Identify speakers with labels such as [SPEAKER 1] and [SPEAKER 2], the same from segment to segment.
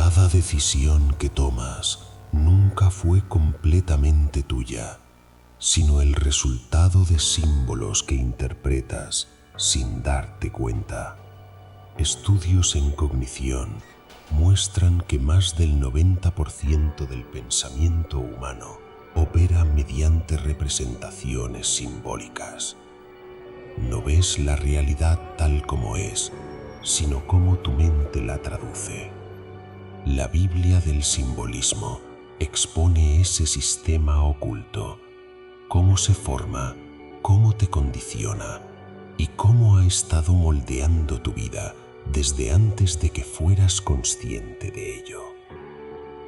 [SPEAKER 1] Cada decisión que tomas nunca fue completamente tuya, sino el resultado de símbolos que interpretas sin darte cuenta. Estudios en cognición muestran que más del 90% del pensamiento humano opera mediante representaciones simbólicas. No ves la realidad tal como es, sino cómo tu mente la traduce. La Biblia del simbolismo expone ese sistema oculto, cómo se forma, cómo te condiciona y cómo ha estado moldeando tu vida desde antes de que fueras consciente de ello.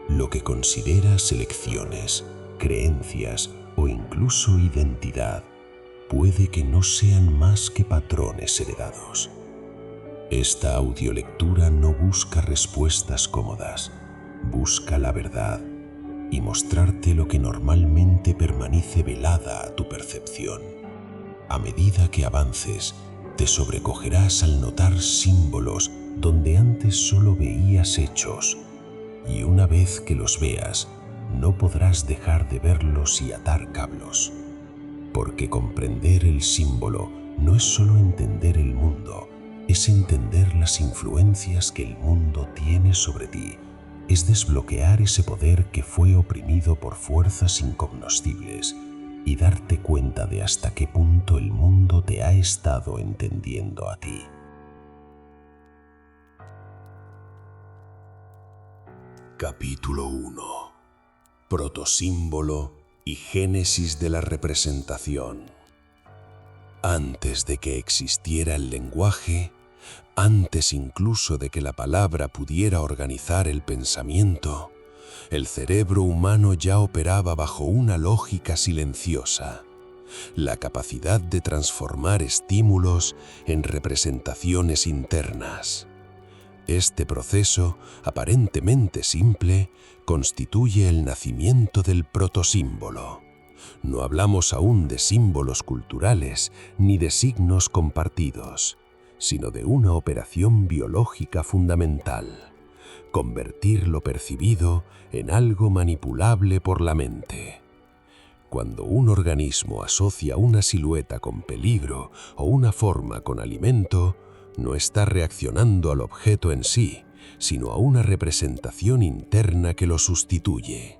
[SPEAKER 1] Lo que consideras elecciones, creencias o incluso identidad puede que no sean más que patrones heredados. Esta audiolectura no busca respuestas cómodas, busca la verdad y mostrarte lo que normalmente permanece velada a tu percepción. A medida que avances, te sobrecogerás al notar símbolos donde antes solo veías hechos, y una vez que los veas, no podrás dejar de verlos y atar cablos. Porque comprender el símbolo no es solo entender el mundo, es entender las influencias que el mundo tiene sobre ti, es desbloquear ese poder que fue oprimido por fuerzas incognoscibles y darte cuenta de hasta qué punto el mundo te ha estado entendiendo a ti. Capítulo 1. Protosímbolo y génesis de la representación. Antes de que existiera el lenguaje, antes incluso de que la palabra pudiera organizar el pensamiento, el cerebro humano ya operaba bajo una lógica silenciosa, la capacidad de transformar estímulos en representaciones internas. Este proceso, aparentemente simple, constituye el nacimiento del protosímbolo. No hablamos aún de símbolos culturales ni de signos compartidos, sino de una operación biológica fundamental: convertir lo percibido en algo manipulable por la mente. Cuando un organismo asocia una silueta con peligro o una forma con alimento, no está reaccionando al objeto en sí, sino a una representación interna que lo sustituye.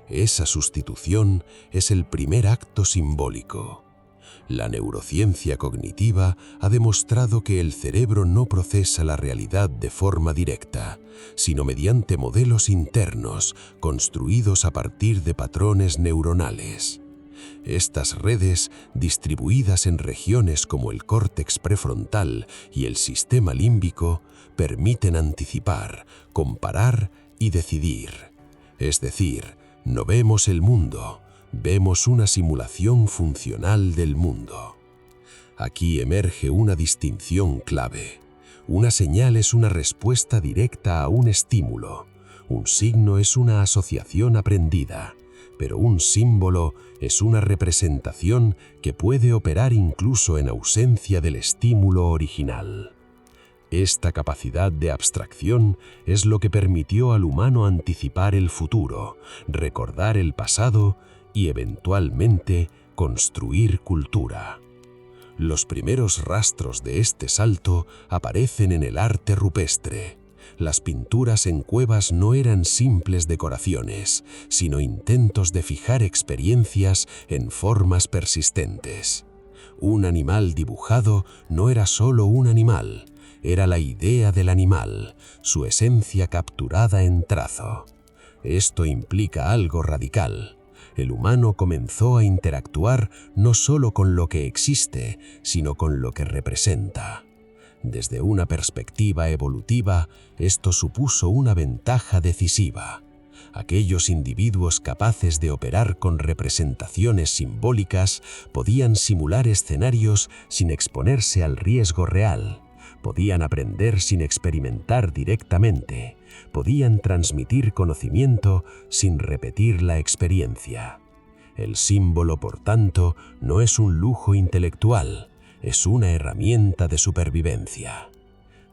[SPEAKER 1] Esa sustitución es el primer acto simbólico. La neurociencia cognitiva ha demostrado que el cerebro no procesa la realidad de forma directa, sino mediante modelos internos construidos a partir de patrones neuronales. Estas redes, distribuidas en regiones como el córtex prefrontal y el sistema límbico, permiten anticipar, comparar y decidir. Es decir, no vemos el mundo, vemos una simulación funcional del mundo. Aquí emerge una distinción clave. Una señal es una respuesta directa a un estímulo. Un signo es una asociación aprendida, pero un símbolo es una representación que puede operar incluso en ausencia del estímulo original. Esta capacidad de abstracción es lo que permitió al humano anticipar el futuro, recordar el pasado y, eventualmente, construir cultura. Los primeros rastros de este salto aparecen en el arte rupestre. Las pinturas en cuevas no eran simples decoraciones, sino intentos de fijar experiencias en formas persistentes. Un animal dibujado no era solo un animal, era la idea del animal, su esencia capturada en trazo. Esto implica algo radical. El humano comenzó a interactuar no solo con lo que existe, sino con lo que representa. Desde una perspectiva evolutiva, esto supuso una ventaja decisiva. Aquellos individuos capaces de operar con representaciones simbólicas podían simular escenarios sin exponerse al riesgo real. Podían aprender sin experimentar directamente. Podían transmitir conocimiento sin repetir la experiencia. El símbolo, por tanto, no es un lujo intelectual, es una herramienta de supervivencia.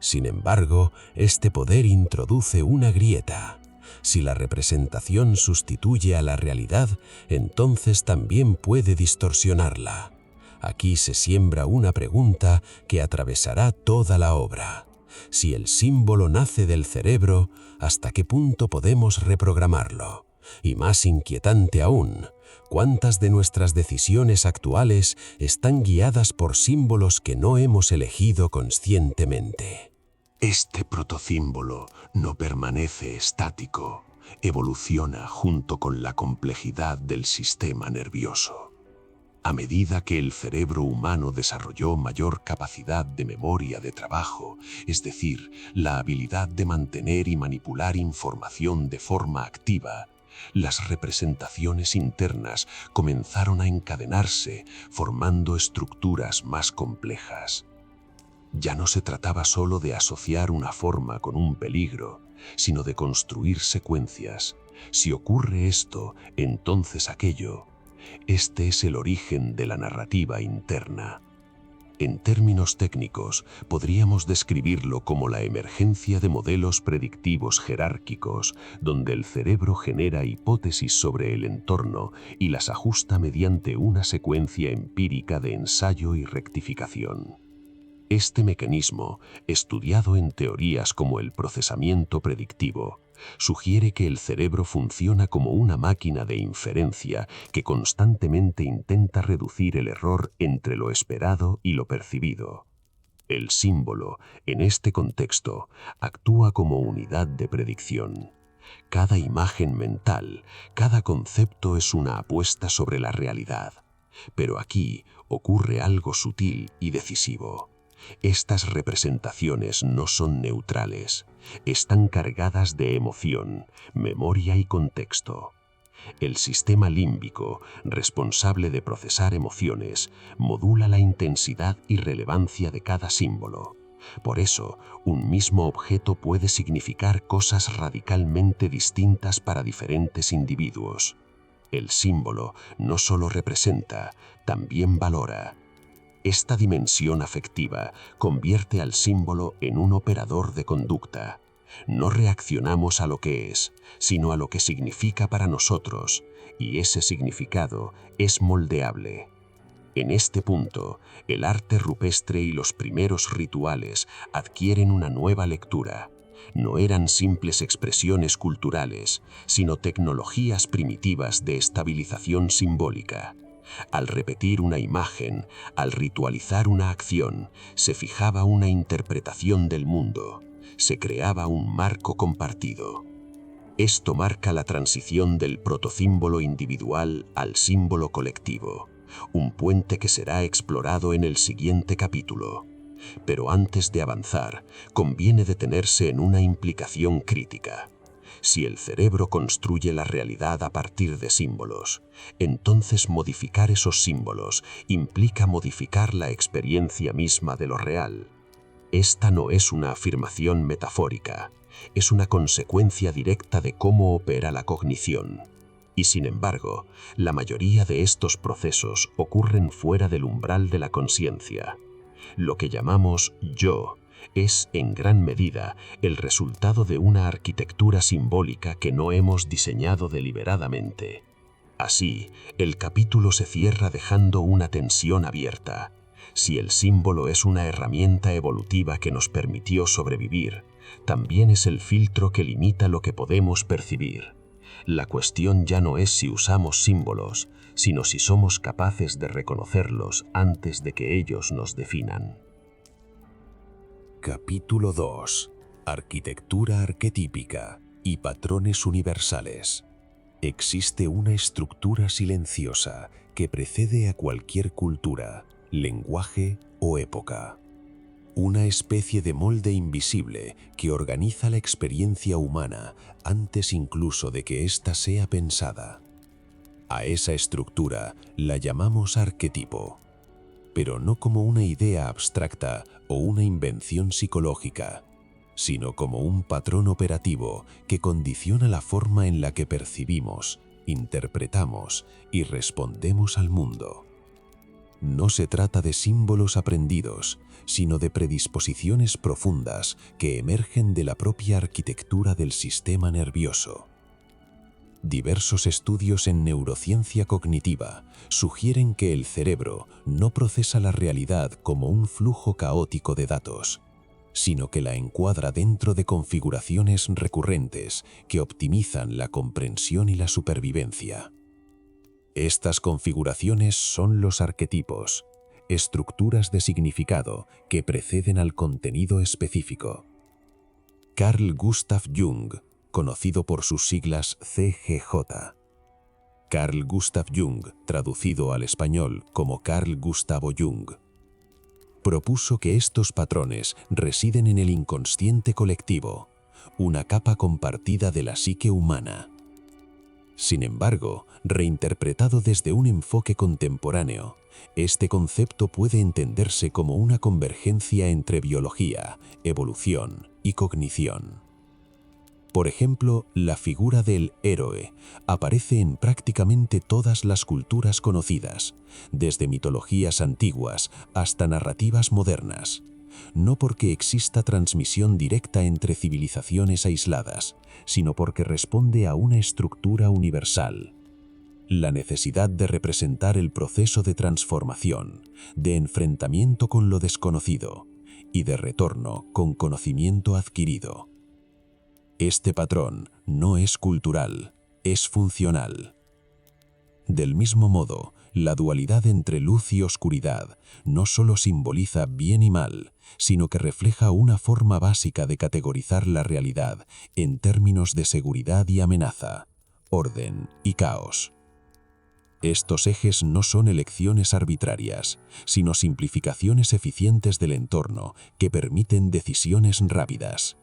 [SPEAKER 1] Sin embargo, este poder introduce una grieta. Si la representación sustituye a la realidad, entonces también puede distorsionarla. Aquí se siembra una pregunta que atravesará toda la obra. Si el símbolo nace del cerebro, ¿hasta qué punto podemos reprogramarlo? Y más inquietante aún, ¿cuántas de nuestras decisiones actuales están guiadas por símbolos que no hemos elegido conscientemente?
[SPEAKER 2] Este protosímbolo no permanece estático, evoluciona junto con la complejidad del sistema nervioso. A medida que el cerebro humano desarrolló mayor capacidad de memoria de trabajo, es decir, la habilidad de mantener y manipular información de forma activa, las representaciones internas comenzaron a encadenarse, formando estructuras más complejas. Ya no se trataba solo de asociar una forma con un peligro, sino de construir secuencias. Si ocurre esto, entonces aquello. Este es el origen de la narrativa interna. En términos técnicos, podríamos describirlo como la emergencia de modelos predictivos jerárquicos, donde el cerebro genera hipótesis sobre el entorno y las ajusta mediante una secuencia empírica de ensayo y rectificación. Este mecanismo, estudiado en teorías como el procesamiento predictivo, sugiere que el cerebro funciona como una máquina de inferencia que constantemente intenta reducir el error entre lo esperado y lo percibido. El símbolo, en este contexto, actúa como unidad de predicción. Cada imagen mental, cada concepto es una apuesta sobre la realidad. Pero aquí ocurre algo sutil y decisivo. Estas representaciones no son neutrales, están cargadas de emoción, memoria y contexto. El sistema límbico, responsable de procesar emociones, modula la intensidad y relevancia de cada símbolo. Por eso, un mismo objeto puede significar cosas radicalmente distintas para diferentes individuos. El símbolo no solo representa, también valora. Esta dimensión afectiva convierte al símbolo en un operador de conducta. No reaccionamos a lo que es, sino a lo que significa para nosotros, y ese significado es moldeable. En este punto, el arte rupestre y los primeros rituales adquieren una nueva lectura. No eran simples expresiones culturales, sino tecnologías primitivas de estabilización simbólica. Al repetir una imagen, al ritualizar una acción, se fijaba una interpretación del mundo, se creaba un marco compartido. Esto marca la transición del protosímbolo individual al símbolo colectivo, un puente que será explorado en el siguiente capítulo. Pero antes de avanzar, conviene detenerse en una implicación crítica. Si el cerebro construye la realidad a partir de símbolos, entonces modificar esos símbolos implica modificar la experiencia misma de lo real. Esta no es una afirmación metafórica, es una consecuencia directa de cómo opera la cognición. Y sin embargo, la mayoría de estos procesos ocurren fuera del umbral de la consciencia. Lo que llamamos yo es, en gran medida, el resultado de una arquitectura simbólica que no hemos diseñado deliberadamente. Así, el capítulo se cierra dejando una tensión abierta. Si el símbolo es una herramienta evolutiva que nos permitió sobrevivir, también es el filtro que limita lo que podemos percibir. La cuestión ya no es si usamos símbolos, sino si somos capaces de reconocerlos antes de que ellos nos definan.
[SPEAKER 1] Capítulo 2. Arquitectura arquetípica y patrones universales. Existe una estructura silenciosa que precede a cualquier cultura, lenguaje o época. Una especie de molde invisible que organiza la experiencia humana antes incluso de que ésta sea pensada. A esa estructura la llamamos arquetipo, pero no como una idea abstracta o una invención psicológica, sino como un patrón operativo que condiciona la forma en la que percibimos, interpretamos y respondemos al mundo. No se trata de símbolos aprendidos, sino de predisposiciones profundas que emergen de la propia arquitectura del sistema nervioso. Diversos estudios en neurociencia cognitiva sugieren que el cerebro no procesa la realidad como un flujo caótico de datos, sino que la encuadra dentro de configuraciones recurrentes que optimizan la comprensión y la supervivencia. Estas configuraciones son los arquetipos, estructuras de significado que preceden al contenido específico. Carl Gustav Jung, conocido por sus siglas CGJ. Carl Gustav Jung, traducido al español como Carl Gustavo Jung, propuso que estos patrones residen en el inconsciente colectivo, una capa compartida de la psique humana. Sin embargo, reinterpretado desde un enfoque contemporáneo, este concepto puede entenderse como una convergencia entre biología, evolución y cognición. Por ejemplo, la figura del héroe aparece en prácticamente todas las culturas conocidas, desde mitologías antiguas hasta narrativas modernas, no porque exista transmisión directa entre civilizaciones aisladas, sino porque responde a una estructura universal. La necesidad de representar el proceso de transformación, de enfrentamiento con lo desconocido y de retorno con conocimiento adquirido. Este patrón no es cultural, es funcional. Del mismo modo, la dualidad entre luz y oscuridad no solo simboliza bien y mal, sino que refleja una forma básica de categorizar la realidad en términos de seguridad y amenaza, orden y caos. Estos ejes no son elecciones arbitrarias, sino simplificaciones eficientes del entorno que permiten decisiones rápidas.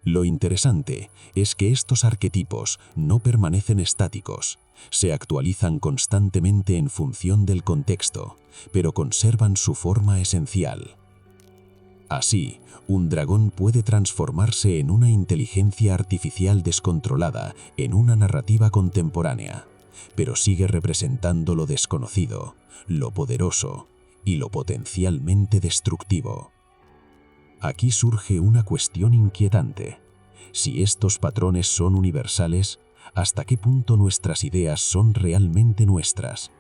[SPEAKER 1] Lo interesante es que estos arquetipos no permanecen estáticos, se actualizan constantemente en función del contexto, pero conservan su forma esencial. Así, un dragón puede transformarse en una inteligencia artificial descontrolada en una narrativa contemporánea, pero sigue representando lo desconocido, lo poderoso y lo potencialmente destructivo. Aquí surge una cuestión inquietante. Si estos patrones son universales, ¿hasta qué punto nuestras ideas son realmente nuestras?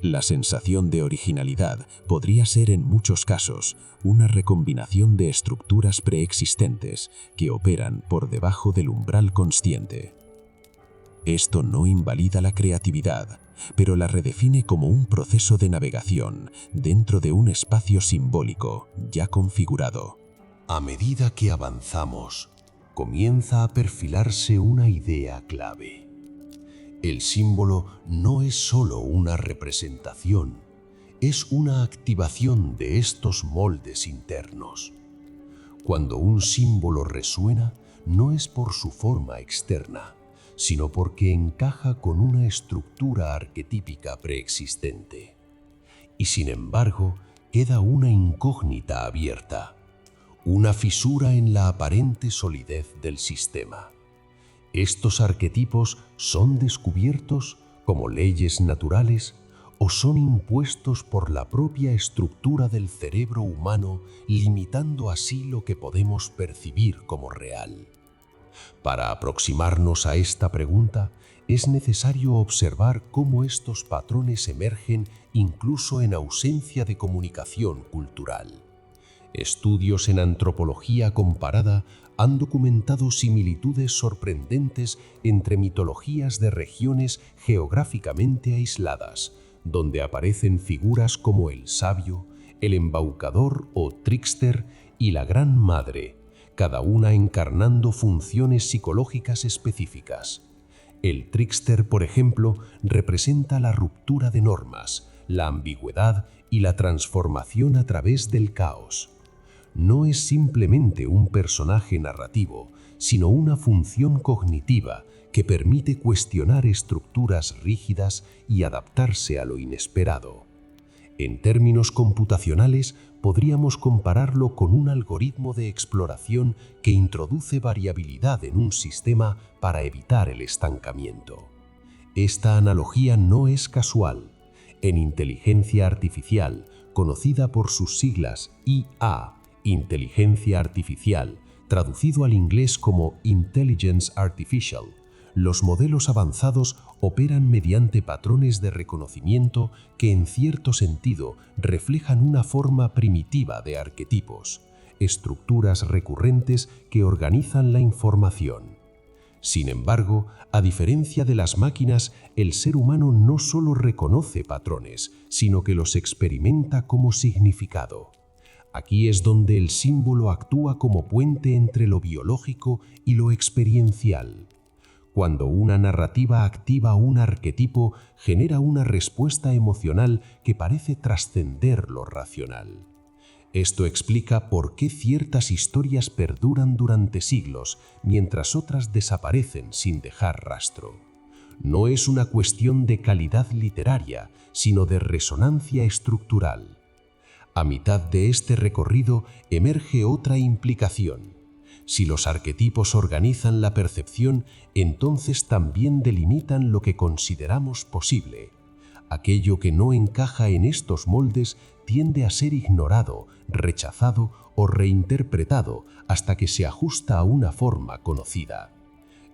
[SPEAKER 1] La sensación de originalidad podría ser en muchos casos una recombinación de estructuras preexistentes que operan por debajo del umbral consciente. Esto no invalida la creatividad, pero la redefine como un proceso de navegación dentro de un espacio simbólico ya configurado.
[SPEAKER 2] A medida que avanzamos, comienza a perfilarse una idea clave. El símbolo no es solo una representación, es una activación de estos moldes internos. Cuando un símbolo resuena, no es por su forma externa, sino porque encaja con una estructura arquetípica preexistente. Y sin embargo, queda una incógnita abierta, una fisura en la aparente solidez del sistema. ¿Estos arquetipos son descubiertos como leyes naturales o son impuestos por la propia estructura del cerebro humano, limitando así lo que podemos percibir como real? Para aproximarnos a esta pregunta, es necesario observar cómo estos patrones emergen incluso en ausencia de comunicación cultural. Estudios en antropología comparada han documentado similitudes sorprendentes entre mitologías de regiones geográficamente aisladas, donde aparecen figuras como el sabio, el embaucador o trickster y la Gran Madre, cada una encarnando funciones psicológicas específicas. El trickster, por ejemplo, representa la ruptura de normas, la ambigüedad y la transformación a través del caos. No es simplemente un personaje narrativo, sino una función cognitiva que permite cuestionar estructuras rígidas y adaptarse a lo inesperado. En términos computacionales, podríamos compararlo con un algoritmo de exploración que introduce variabilidad en un sistema para evitar el estancamiento. Esta analogía no es casual.
[SPEAKER 1] En inteligencia artificial, conocida por sus siglas IA, inteligencia artificial, traducido al inglés como Intelligence Artificial, los modelos avanzados operan mediante patrones de reconocimiento que en cierto sentido reflejan una forma primitiva de arquetipos, estructuras recurrentes que organizan la información. Sin embargo, a diferencia de las máquinas, el ser humano no solo reconoce patrones, sino que los experimenta como significado. Aquí es donde el símbolo actúa como puente entre lo biológico y lo experiencial. Cuando una narrativa activa un arquetipo, genera una respuesta emocional que parece trascender lo racional. Esto explica por qué ciertas historias perduran durante siglos, mientras otras desaparecen sin dejar rastro. No es una cuestión de calidad literaria, sino de resonancia estructural. A mitad de este recorrido emerge otra implicación. Si los arquetipos organizan la percepción, entonces también delimitan lo que consideramos posible. Aquello que no encaja en estos moldes tiende a ser ignorado, rechazado o reinterpretado hasta que se ajusta a una forma conocida.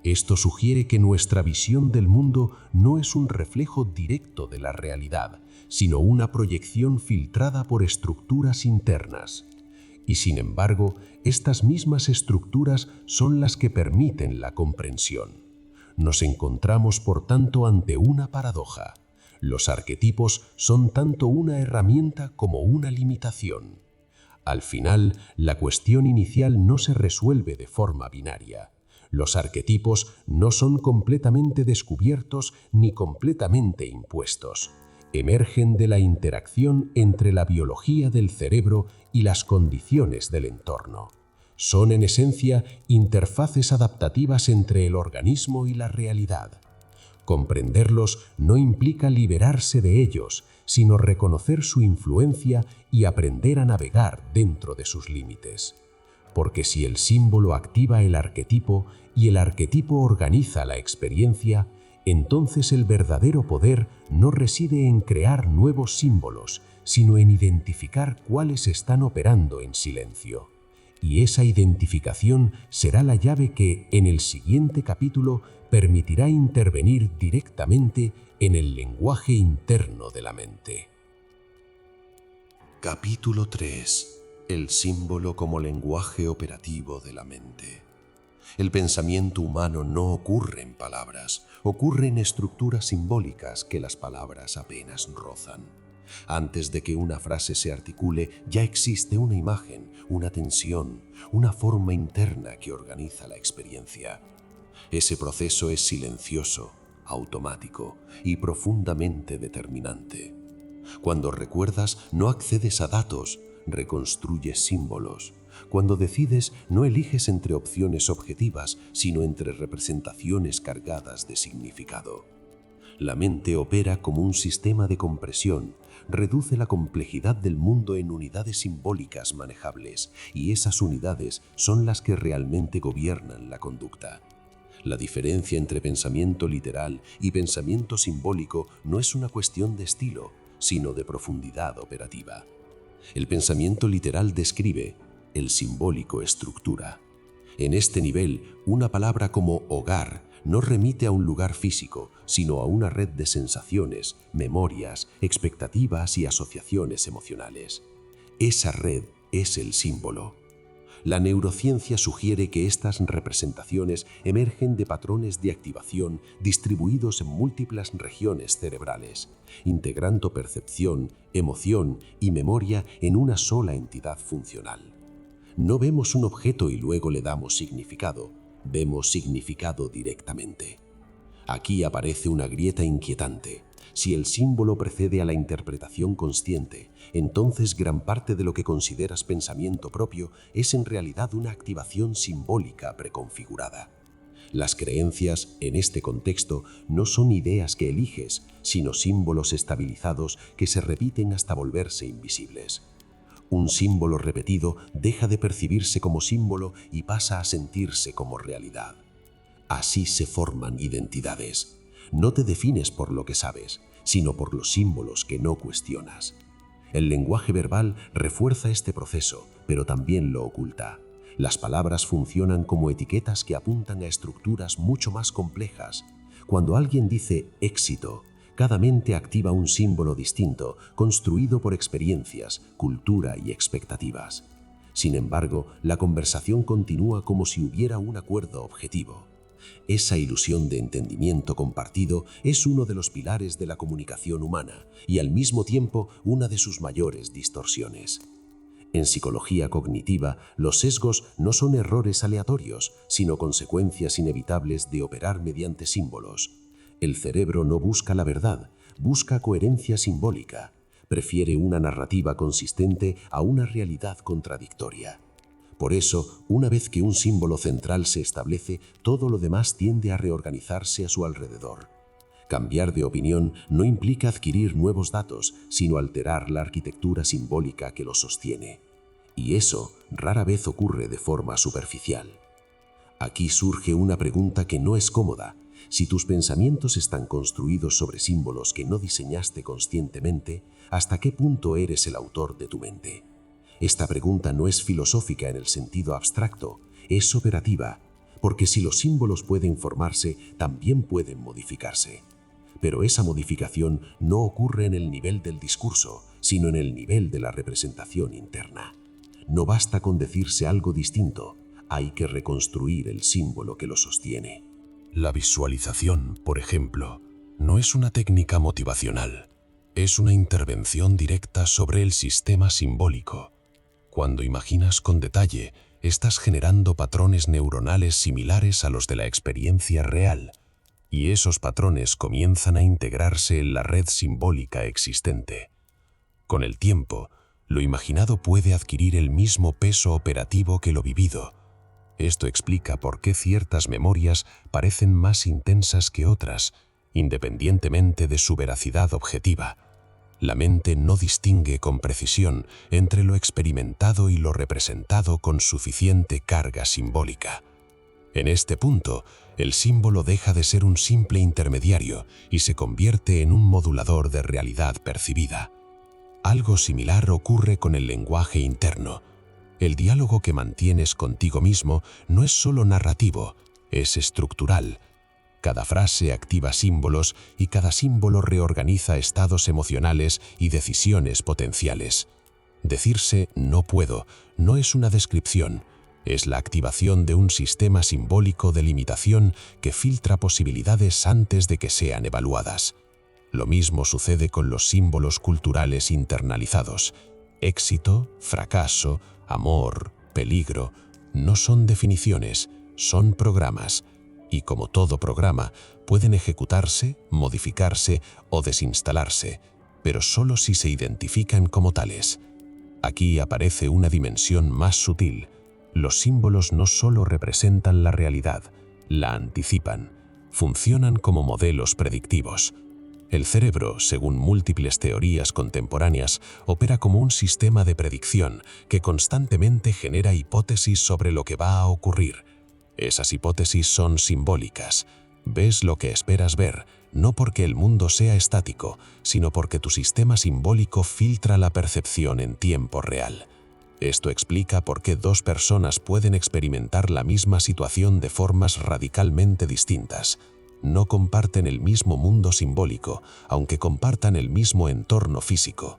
[SPEAKER 1] Esto sugiere que nuestra visión del mundo no es un reflejo directo de la realidad, sino una proyección filtrada por estructuras internas. Y sin embargo, estas mismas estructuras son las que permiten la comprensión. Nos encontramos, por tanto, ante una paradoja. Los arquetipos son tanto una herramienta como una limitación. Al final, la cuestión inicial no se resuelve de forma binaria. Los arquetipos no son completamente descubiertos ni completamente impuestos. Emergen de la interacción entre la biología del cerebro y las condiciones del entorno. Son, en esencia, interfaces adaptativas entre el organismo y la realidad. Comprenderlos no implica liberarse de ellos, sino reconocer su influencia y aprender a navegar dentro de sus límites. Porque si el símbolo activa el arquetipo y el arquetipo organiza la experiencia, entonces el verdadero poder no reside en crear nuevos símbolos, sino en identificar cuáles están operando en silencio. Y esa identificación será la llave que, en el siguiente capítulo, permitirá intervenir directamente en el lenguaje interno de la mente.
[SPEAKER 3] Capítulo 3. El símbolo como lenguaje operativo de la mente. El pensamiento humano no ocurre en palabras, ocurre en estructuras simbólicas que las palabras apenas rozan. Antes de que una frase se articule, ya existe una imagen, una tensión, una forma interna que organiza la experiencia. Ese proceso es silencioso, automático y profundamente determinante. Cuando recuerdas, no accedes a datos, reconstruyes símbolos. Cuando decides, no eliges entre opciones objetivas, sino entre representaciones cargadas de significado. La mente opera como un sistema de compresión, reduce la complejidad del mundo en unidades simbólicas manejables, y esas unidades son las que realmente gobiernan la conducta. La diferencia entre pensamiento literal y pensamiento simbólico no es una cuestión de estilo, sino de profundidad operativa. El pensamiento literal describe, el simbólico estructura. En este nivel, una palabra como hogar no remite a un lugar físico, sino a una red de sensaciones, memorias, expectativas y asociaciones emocionales. Esa red es el símbolo. La neurociencia sugiere que estas representaciones emergen de patrones de activación distribuidos en múltiples regiones cerebrales, integrando percepción, emoción y memoria en una sola entidad funcional. No vemos un objeto y luego le damos significado, vemos significado directamente. Aquí aparece una grieta inquietante. Si el símbolo precede a la interpretación consciente, entonces gran parte de lo que consideras pensamiento propio es en realidad una activación simbólica preconfigurada. Las creencias, en este contexto, no son ideas que eliges, sino símbolos estabilizados que se repiten hasta volverse invisibles. Un símbolo repetido deja de percibirse como símbolo y pasa a sentirse como realidad. Así se forman identidades. No te defines por lo que sabes, sino por los símbolos que no cuestionas. El lenguaje verbal refuerza este proceso, pero también lo oculta. Las palabras funcionan como etiquetas que apuntan a estructuras mucho más complejas. Cuando alguien dice éxito, cada mente activa un símbolo distinto, construido por experiencias, cultura y expectativas. Sin embargo, la conversación continúa como si hubiera un acuerdo objetivo. Esa ilusión de entendimiento compartido es uno de los pilares de la comunicación humana y al mismo tiempo una de sus mayores distorsiones. En psicología cognitiva, los sesgos no son errores aleatorios, sino consecuencias inevitables de operar mediante símbolos. El cerebro no busca la verdad, busca coherencia simbólica. Prefiere una narrativa consistente a una realidad contradictoria. Por eso, una vez que un símbolo central se establece, todo lo demás tiende a reorganizarse a su alrededor. Cambiar de opinión no implica adquirir nuevos datos, sino alterar la arquitectura simbólica que los sostiene. Y eso rara vez ocurre de forma superficial. Aquí surge una pregunta que no es cómoda. Si tus pensamientos están construidos sobre símbolos que no diseñaste conscientemente, ¿hasta qué punto eres el autor de tu mente? Esta pregunta no es filosófica en el sentido abstracto, es operativa, porque si los símbolos pueden formarse, también pueden modificarse. Pero esa modificación no ocurre en el nivel del discurso, sino en el nivel de la representación interna. No basta con decirse algo distinto, hay que reconstruir el símbolo que lo sostiene.
[SPEAKER 1] La visualización, por ejemplo, no es una técnica motivacional, es una intervención directa sobre el sistema simbólico. Cuando imaginas con detalle, estás generando patrones neuronales similares a los de la experiencia real, y esos patrones comienzan a integrarse en la red simbólica existente. Con el tiempo, lo imaginado puede adquirir el mismo peso operativo que lo vivido. Esto explica por qué ciertas memorias parecen más intensas que otras, independientemente de su veracidad objetiva. La mente no distingue con precisión entre lo experimentado y lo representado con suficiente carga simbólica. En este punto, el símbolo deja de ser un simple intermediario y se convierte en un modulador de realidad percibida. Algo similar ocurre con el lenguaje interno. El diálogo que mantienes contigo mismo no es solo narrativo, es estructural. Cada frase activa símbolos y cada símbolo reorganiza estados emocionales y decisiones potenciales. Decirse «no puedo» no es una descripción, es la activación de un sistema simbólico de limitación que filtra posibilidades antes de que sean evaluadas. Lo mismo sucede con los símbolos culturales internalizados. Éxito, fracaso, amor, peligro, no son definiciones, son programas. Y como todo programa, pueden ejecutarse, modificarse o desinstalarse, pero solo si se identifican como tales. Aquí aparece una dimensión más sutil. Los símbolos no solo representan la realidad, la anticipan, funcionan como modelos predictivos. El cerebro, según múltiples teorías contemporáneas, opera como un sistema de predicción que constantemente genera hipótesis sobre lo que va a ocurrir. Esas hipótesis son simbólicas. Ves lo que esperas ver, no porque el mundo sea estático, sino porque tu sistema simbólico filtra la percepción en tiempo real. Esto explica por qué dos personas pueden experimentar la misma situación de formas radicalmente distintas. No comparten el mismo mundo simbólico, aunque compartan el mismo entorno físico.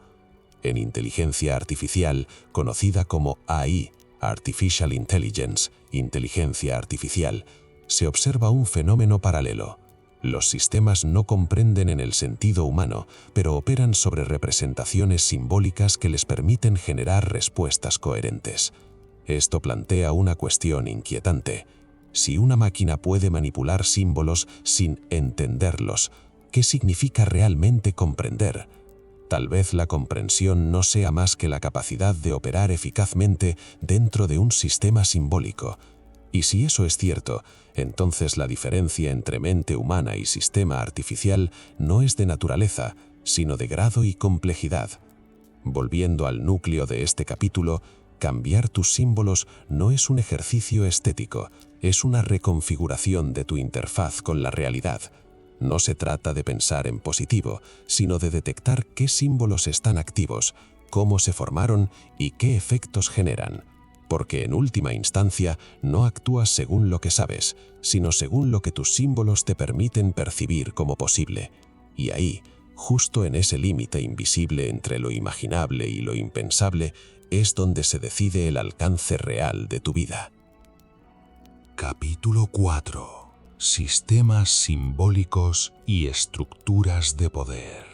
[SPEAKER 1] En inteligencia artificial, conocida como AI, Artificial Intelligence, inteligencia artificial, se observa un fenómeno paralelo. Los sistemas no comprenden en el sentido humano, pero operan sobre representaciones simbólicas que les permiten generar respuestas coherentes. Esto plantea una cuestión inquietante. Si una máquina puede manipular símbolos sin entenderlos, ¿qué significa realmente comprender? Tal vez la comprensión no sea más que la capacidad de operar eficazmente dentro de un sistema simbólico. Y si eso es cierto, entonces la diferencia entre mente humana y sistema artificial no es de naturaleza, sino de grado y complejidad. Volviendo al núcleo de este capítulo, cambiar tus símbolos no es un ejercicio estético, es una reconfiguración de tu interfaz con la realidad.
[SPEAKER 3] No se trata de pensar en positivo, sino de detectar qué símbolos están activos, cómo se formaron y qué efectos generan. Porque en última instancia no actúas según lo que sabes, sino según lo que tus símbolos te permiten percibir como posible. Y ahí, justo en ese límite invisible entre lo imaginable y lo impensable, es donde se decide el alcance real de tu vida.
[SPEAKER 1] Capítulo 4. Sistemas simbólicos y estructuras de poder.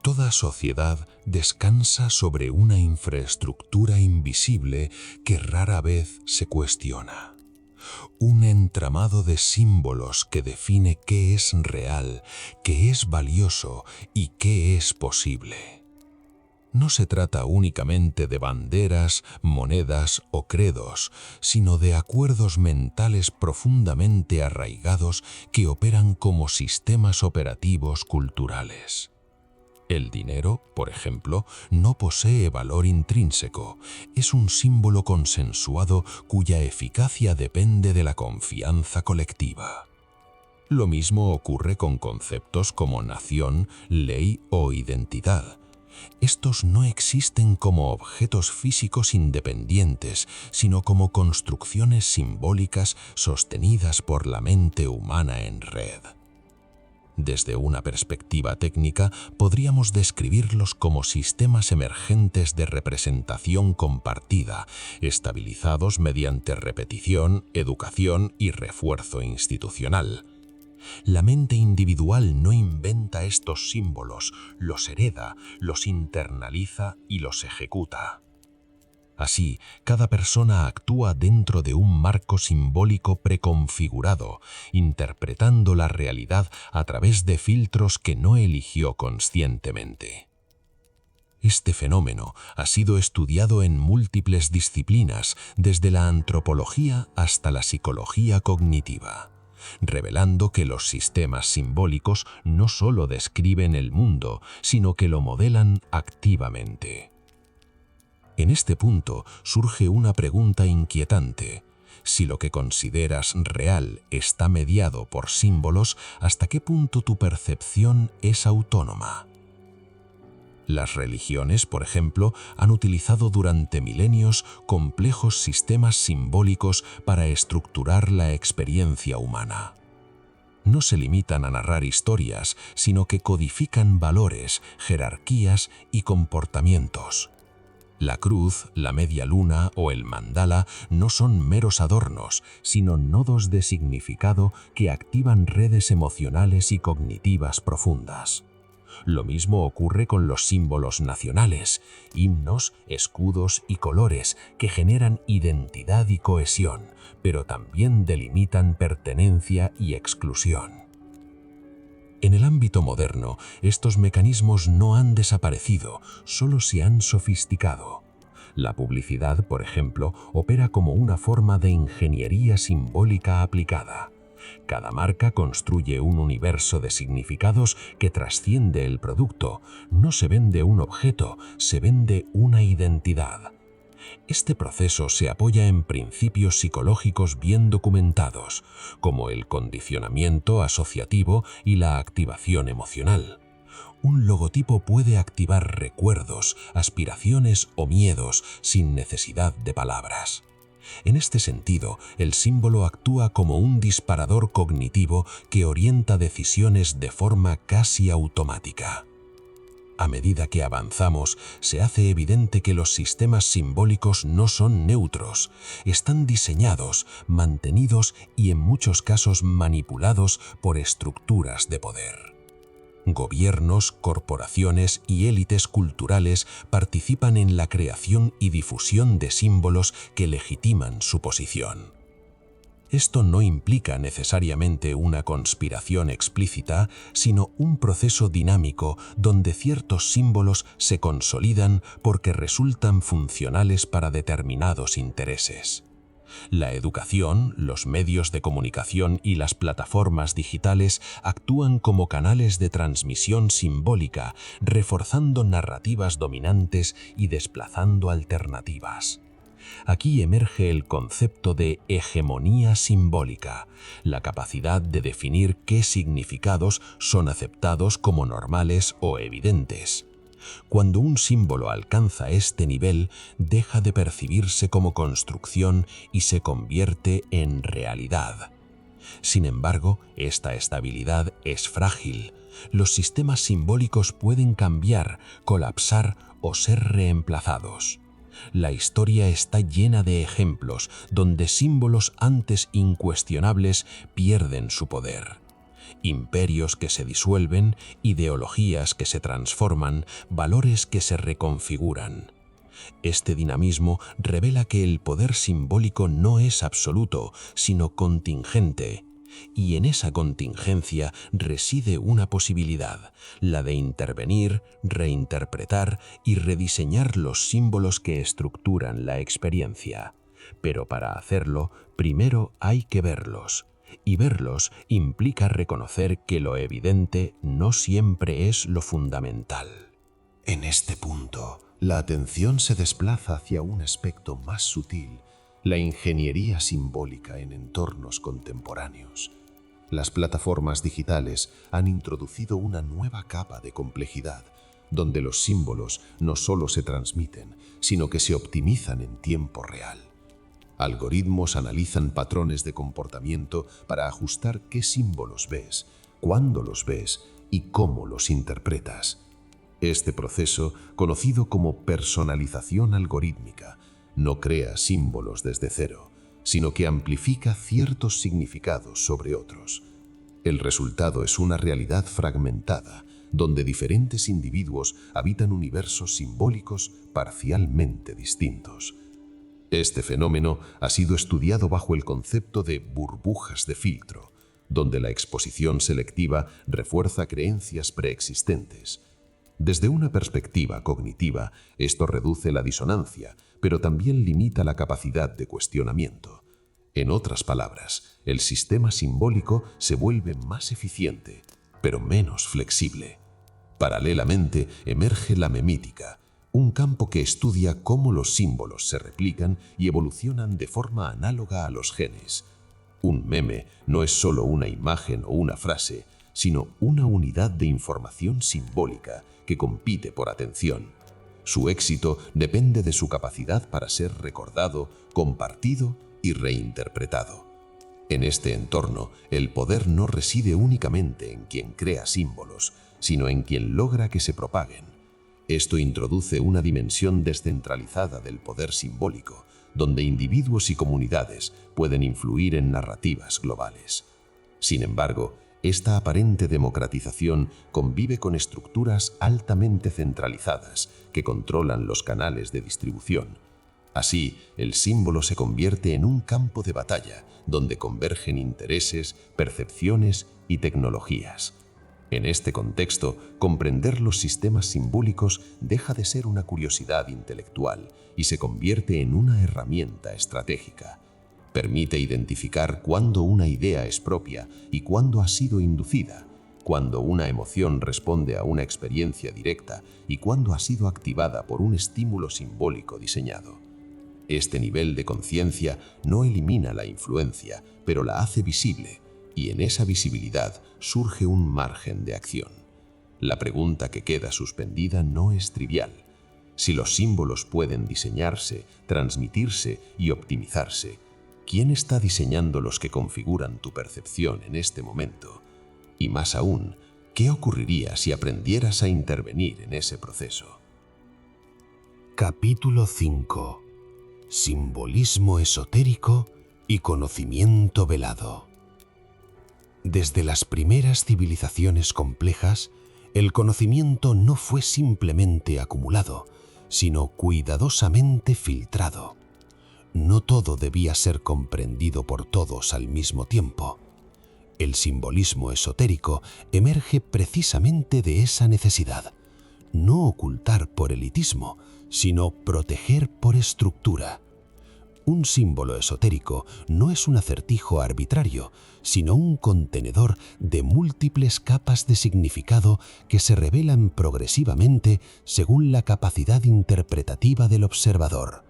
[SPEAKER 1] Toda sociedad descansa sobre una infraestructura invisible que rara vez se cuestiona. Un entramado de símbolos que define qué es real, qué es valioso y qué es posible. No se trata únicamente de banderas, monedas o credos, sino de acuerdos mentales profundamente arraigados que operan como sistemas operativos culturales. El dinero, por ejemplo, no posee valor intrínseco, es un símbolo consensuado cuya eficacia depende de la confianza colectiva. Lo mismo ocurre con conceptos como nación, ley o identidad. Estos no existen como objetos físicos independientes, sino como construcciones simbólicas sostenidas por la mente humana en red. Desde una perspectiva técnica, podríamos describirlos como sistemas emergentes de representación compartida, estabilizados mediante repetición, educación y refuerzo institucional. La mente individual no inventa estos símbolos, los hereda, los internaliza y los ejecuta. Así, cada persona actúa dentro de un marco simbólico preconfigurado, interpretando la realidad a través de filtros que no eligió conscientemente. Este fenómeno ha sido estudiado en múltiples disciplinas, desde la antropología hasta la psicología cognitiva, revelando que los sistemas simbólicos no solo describen el mundo, sino que lo modelan activamente. En este punto surge una pregunta inquietante. Si lo que consideras real está mediado por símbolos, ¿hasta qué punto tu percepción es autónoma? Las religiones, por ejemplo, han utilizado durante milenios complejos sistemas simbólicos para estructurar la experiencia humana. No se limitan a narrar historias, sino que codifican valores, jerarquías y comportamientos. La cruz, la media luna o el mandala no son meros adornos, sino nodos de significado que activan redes emocionales y cognitivas profundas. Lo mismo ocurre con los símbolos nacionales, himnos, escudos y colores que generan identidad y cohesión, pero también delimitan pertenencia y exclusión. En el ámbito moderno, estos mecanismos no han desaparecido, solo se han sofisticado. La publicidad, por ejemplo, opera como una forma de ingeniería simbólica aplicada. Cada marca construye un universo de significados que trasciende el producto. No se vende un objeto, se vende una identidad. Este proceso se apoya en principios psicológicos bien documentados, como el condicionamiento asociativo y la activación emocional. Un logotipo puede activar recuerdos, aspiraciones o miedos sin necesidad de palabras. En este sentido, el símbolo actúa como un disparador cognitivo que orienta decisiones de forma casi automática. A medida que avanzamos, se hace evidente que los sistemas simbólicos no son neutros, están diseñados, mantenidos y en muchos casos manipulados por estructuras de poder. Gobiernos, corporaciones y élites culturales participan en la creación y difusión de símbolos que legitiman su posición. Esto no implica necesariamente una conspiración explícita, sino un proceso dinámico donde ciertos símbolos se consolidan porque resultan funcionales para determinados intereses. La educación, los medios de comunicación y las plataformas digitales actúan como canales de transmisión simbólica, reforzando narrativas dominantes y desplazando alternativas.
[SPEAKER 2] Aquí emerge el concepto de hegemonía simbólica, la capacidad de definir qué significados son aceptados como normales o evidentes. Cuando un símbolo alcanza este nivel, deja de percibirse como construcción y se convierte en realidad. Sin embargo, esta estabilidad es frágil. Los sistemas simbólicos pueden cambiar, colapsar o ser reemplazados. La historia está llena de ejemplos donde símbolos antes incuestionables pierden su poder. Imperios que se disuelven, ideologías que se transforman, valores que se reconfiguran. Este dinamismo revela que el poder simbólico no es absoluto, sino contingente. Y en esa contingencia reside una posibilidad, la de intervenir, reinterpretar y rediseñar los símbolos que estructuran la experiencia. Pero para hacerlo, primero hay que verlos. Y verlos implica reconocer que lo evidente no siempre es lo fundamental.
[SPEAKER 1] En este punto, la atención se desplaza hacia un aspecto más sutil, la ingeniería simbólica en entornos contemporáneos. Las plataformas digitales han introducido una nueva capa de complejidad, donde los símbolos no solo se transmiten, sino que se optimizan en tiempo real. Algoritmos analizan patrones de comportamiento para ajustar qué símbolos ves, cuándo los ves y cómo los interpretas. Este proceso, conocido como personalización algorítmica, no crea símbolos desde cero, sino que amplifica ciertos significados sobre otros. El resultado es una realidad fragmentada, donde diferentes individuos habitan universos simbólicos parcialmente distintos. Este fenómeno ha sido estudiado bajo el concepto de burbujas de filtro, donde la exposición selectiva refuerza creencias preexistentes. Desde una perspectiva cognitiva, esto reduce la disonancia, pero también limita la capacidad de cuestionamiento. En otras palabras, el sistema simbólico se vuelve más eficiente, pero menos flexible. Paralelamente, emerge la memítica, un campo que estudia cómo los símbolos se replican y evolucionan de forma análoga a los genes. Un meme no es solo una imagen o una frase, sino una unidad de información simbólica que compite por atención. Su éxito depende de su capacidad para ser recordado, compartido y reinterpretado. En este entorno, el poder no reside únicamente en quien crea símbolos, sino en quien logra que se propaguen. Esto introduce una dimensión descentralizada del poder simbólico, donde individuos y comunidades pueden influir en narrativas globales. Sin embargo, esta aparente democratización convive con estructuras altamente centralizadas que controlan los canales de distribución. Así, el símbolo se convierte en un campo de batalla donde convergen intereses, percepciones y tecnologías. En este contexto, comprender los sistemas simbólicos deja de ser una curiosidad intelectual y se convierte en una herramienta estratégica. Permite identificar cuándo una idea es propia y cuándo ha sido inducida, cuándo una emoción responde a una experiencia directa y cuándo ha sido activada por un estímulo simbólico diseñado. Este nivel de conciencia no elimina la influencia, pero la hace visible, y en esa visibilidad surge un margen de acción. La pregunta que queda suspendida no es trivial. Si los símbolos pueden diseñarse, transmitirse y optimizarse, ¿quién está diseñando los que configuran tu percepción en este momento? Y más aún, ¿qué ocurriría si aprendieras a intervenir en ese proceso? Capítulo 5. Simbolismo esotérico y conocimiento velado. Desde las primeras civilizaciones complejas, el conocimiento no fue simplemente acumulado, sino cuidadosamente filtrado. No todo debía ser comprendido por todos al mismo tiempo. El simbolismo esotérico emerge precisamente de esa necesidad. No ocultar por elitismo, sino proteger por estructura. Un símbolo esotérico no es un acertijo arbitrario, sino un contenedor de múltiples capas de significado que se revelan progresivamente según la capacidad interpretativa del observador.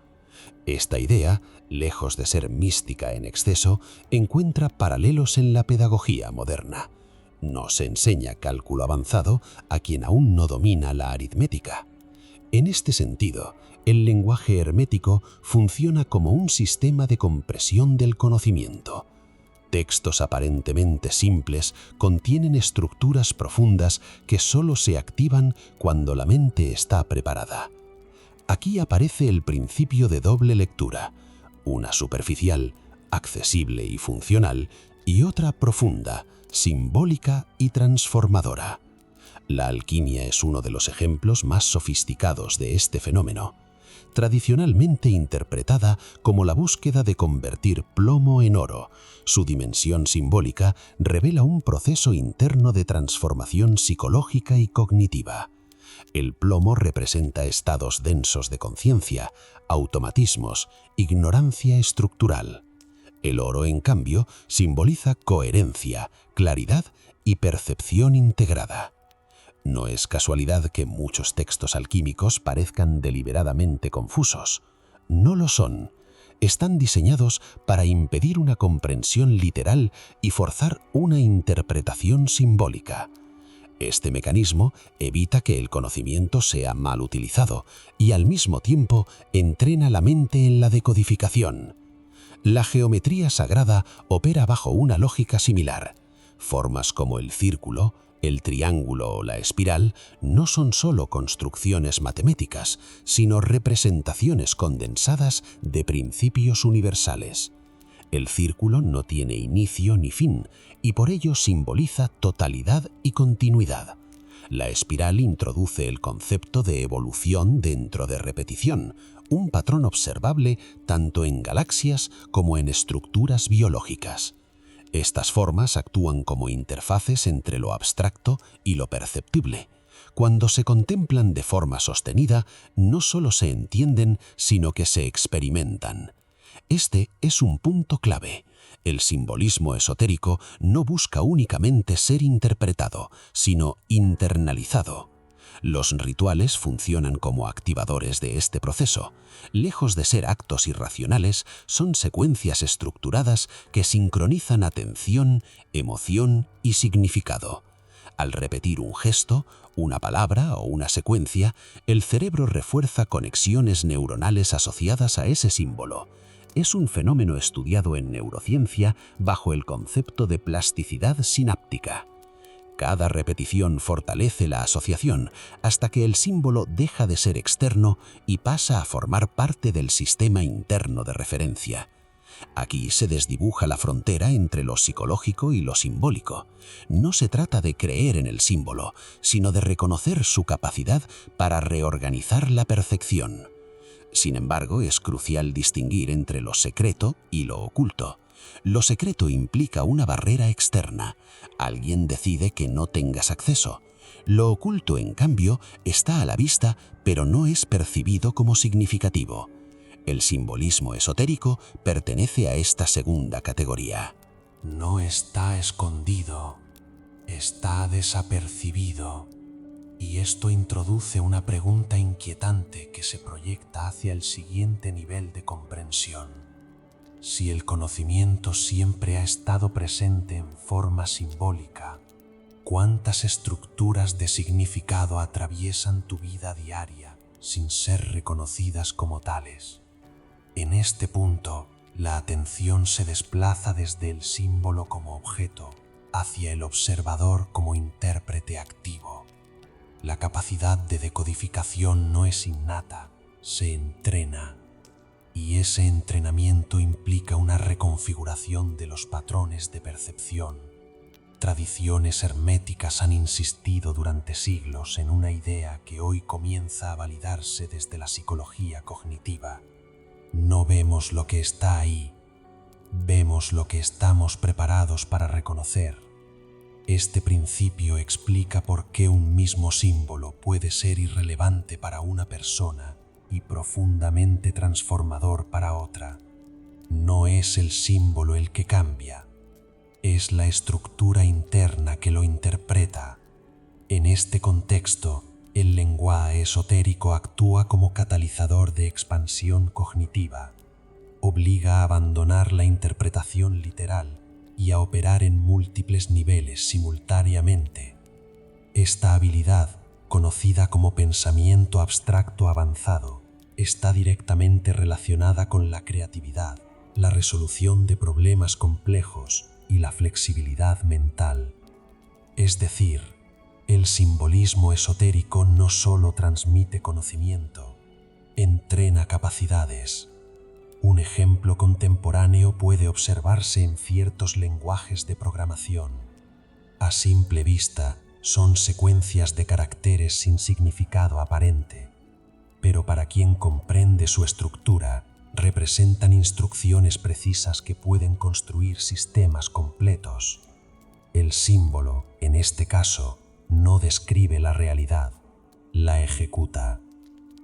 [SPEAKER 3] Esta idea, lejos de ser mística en exceso, encuentra paralelos en la pedagogía moderna. No se enseña cálculo avanzado a quien aún no domina la aritmética. En este sentido, el lenguaje hermético funciona como un sistema de compresión del conocimiento. Textos aparentemente simples contienen estructuras profundas que solo se activan cuando la mente está preparada. Aquí aparece el principio de doble lectura, una superficial, accesible y funcional, y otra profunda, simbólica y transformadora. La alquimia es uno de los ejemplos más sofisticados de este fenómeno, tradicionalmente interpretada como la búsqueda de convertir plomo en oro. Su dimensión simbólica revela un proceso interno de transformación psicológica y cognitiva. El plomo representa estados densos de conciencia, automatismos, ignorancia estructural. El oro, en cambio, simboliza coherencia, claridad y percepción integrada. No es casualidad que muchos textos alquímicos parezcan deliberadamente confusos. No lo son. Están diseñados para impedir una comprensión literal y forzar una interpretación simbólica. Este mecanismo evita que el conocimiento sea mal utilizado y al mismo tiempo entrena la mente en la decodificación. La geometría sagrada opera bajo una lógica similar. Formas como el círculo, el triángulo o la espiral no son solo construcciones matemáticas, sino representaciones condensadas de principios universales. El círculo no tiene inicio ni fin y por ello simboliza totalidad y continuidad. La espiral introduce el concepto de evolución dentro de repetición, un patrón observable tanto en galaxias como en estructuras biológicas. Estas formas actúan como interfaces entre lo abstracto y lo perceptible. Cuando se contemplan de forma sostenida, no solo se entienden, sino que se experimentan. Este es un punto clave. El simbolismo esotérico no busca únicamente ser interpretado, sino internalizado. Los rituales funcionan como activadores de este proceso. Lejos de ser actos irracionales, son secuencias estructuradas que sincronizan atención, emoción y significado. Al repetir un gesto, una palabra o una secuencia, el cerebro refuerza conexiones neuronales asociadas a ese símbolo. Es un fenómeno estudiado en neurociencia bajo el concepto de plasticidad sináptica. Cada repetición fortalece la asociación hasta que el símbolo deja de ser externo y pasa a formar parte del sistema interno de referencia. Aquí se desdibuja la frontera entre lo psicológico y lo simbólico. No se trata de creer en el símbolo, sino de reconocer su capacidad para reorganizar la percepción. Sin embargo, es crucial distinguir entre lo secreto y lo oculto. Lo secreto implica una barrera externa. Alguien decide que no tengas acceso. Lo oculto, en cambio, está a la vista, pero no es percibido como significativo. El simbolismo esotérico pertenece a esta segunda categoría.
[SPEAKER 1] No está escondido, está desapercibido. Y esto introduce una pregunta inquietante que se proyecta hacia el siguiente nivel de comprensión. Si el conocimiento siempre ha estado presente en forma simbólica, ¿cuántas estructuras de significado atraviesan tu vida diaria sin ser reconocidas como tales? En este punto, la atención se desplaza desde el símbolo como objeto hacia el observador como intérprete activo. La capacidad de decodificación no es innata, se entrena. Y ese entrenamiento implica una reconfiguración de los patrones de percepción. Tradiciones herméticas han insistido durante siglos en una idea que hoy comienza a validarse desde la psicología cognitiva. No vemos lo que está ahí, vemos lo que estamos preparados para reconocer. Este principio explica por qué un mismo símbolo puede ser irrelevante para una persona y profundamente transformador para otra. No es el símbolo el que cambia, es la estructura interna que lo interpreta. En este contexto,
[SPEAKER 3] El lenguaje esotérico actúa como catalizador de expansión cognitiva, obliga a abandonar la interpretación literal y a operar en múltiples niveles simultáneamente. Esta habilidad, conocida como pensamiento abstracto avanzado, está directamente relacionada con la creatividad, la resolución de problemas complejos y la flexibilidad mental. Es decir, el simbolismo esotérico no solo transmite conocimiento, entrena capacidades. Un ejemplo contemporáneo puede observarse en ciertos lenguajes de programación. A simple vista, son secuencias de caracteres sin significado aparente, pero para quien comprende su estructura, representan instrucciones precisas que pueden construir sistemas completos. El símbolo, en este caso, no describe la realidad, la ejecuta.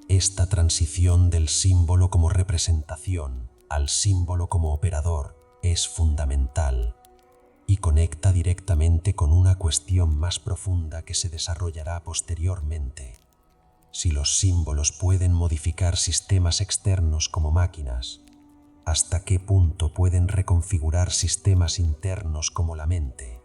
[SPEAKER 3] Esta transición del símbolo como representación al símbolo como operador es fundamental y conecta directamente con una cuestión más profunda que se desarrollará posteriormente. Si los símbolos pueden modificar sistemas externos como máquinas, ¿hasta qué punto pueden reconfigurar sistemas internos como la mente?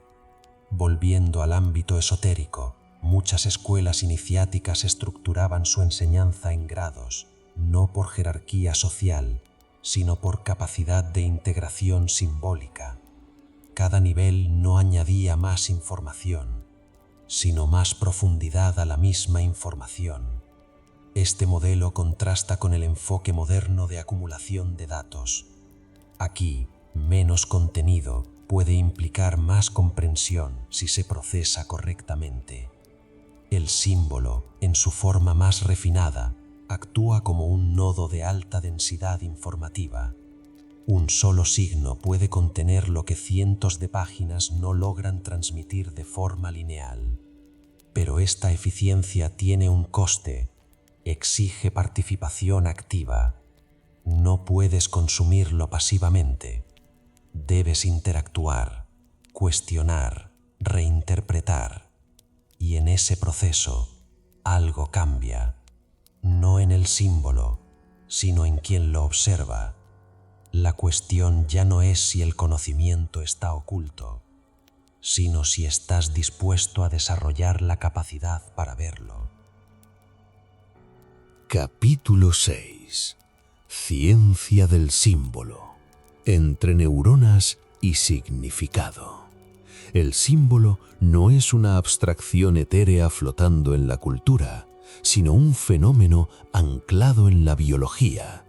[SPEAKER 3] Volviendo al ámbito esotérico, muchas escuelas iniciáticas estructuraban su enseñanza en grados, no por jerarquía social, sino por capacidad de integración simbólica. Cada nivel no añadía más información, sino más profundidad a la misma información. Este modelo contrasta con el enfoque moderno de acumulación de datos. Aquí, menos contenido puede implicar más comprensión si se procesa correctamente. El símbolo, en su forma más refinada, actúa como un nodo de alta densidad informativa. Un solo signo puede contener lo que cientos de páginas no logran transmitir de forma lineal. Pero esta eficiencia tiene un coste, exige participación activa. No puedes consumirlo pasivamente. Debes interactuar, cuestionar, reinterpretar. Y en ese proceso, algo cambia, no en el símbolo, sino en quien lo observa. La cuestión ya no es si el conocimiento está oculto, sino si estás dispuesto a desarrollar la capacidad para verlo.
[SPEAKER 1] Capítulo 6. Ciencia del símbolo. Entre neuronas y significado. El símbolo no es una abstracción etérea flotando en la cultura, sino un fenómeno anclado en la biología.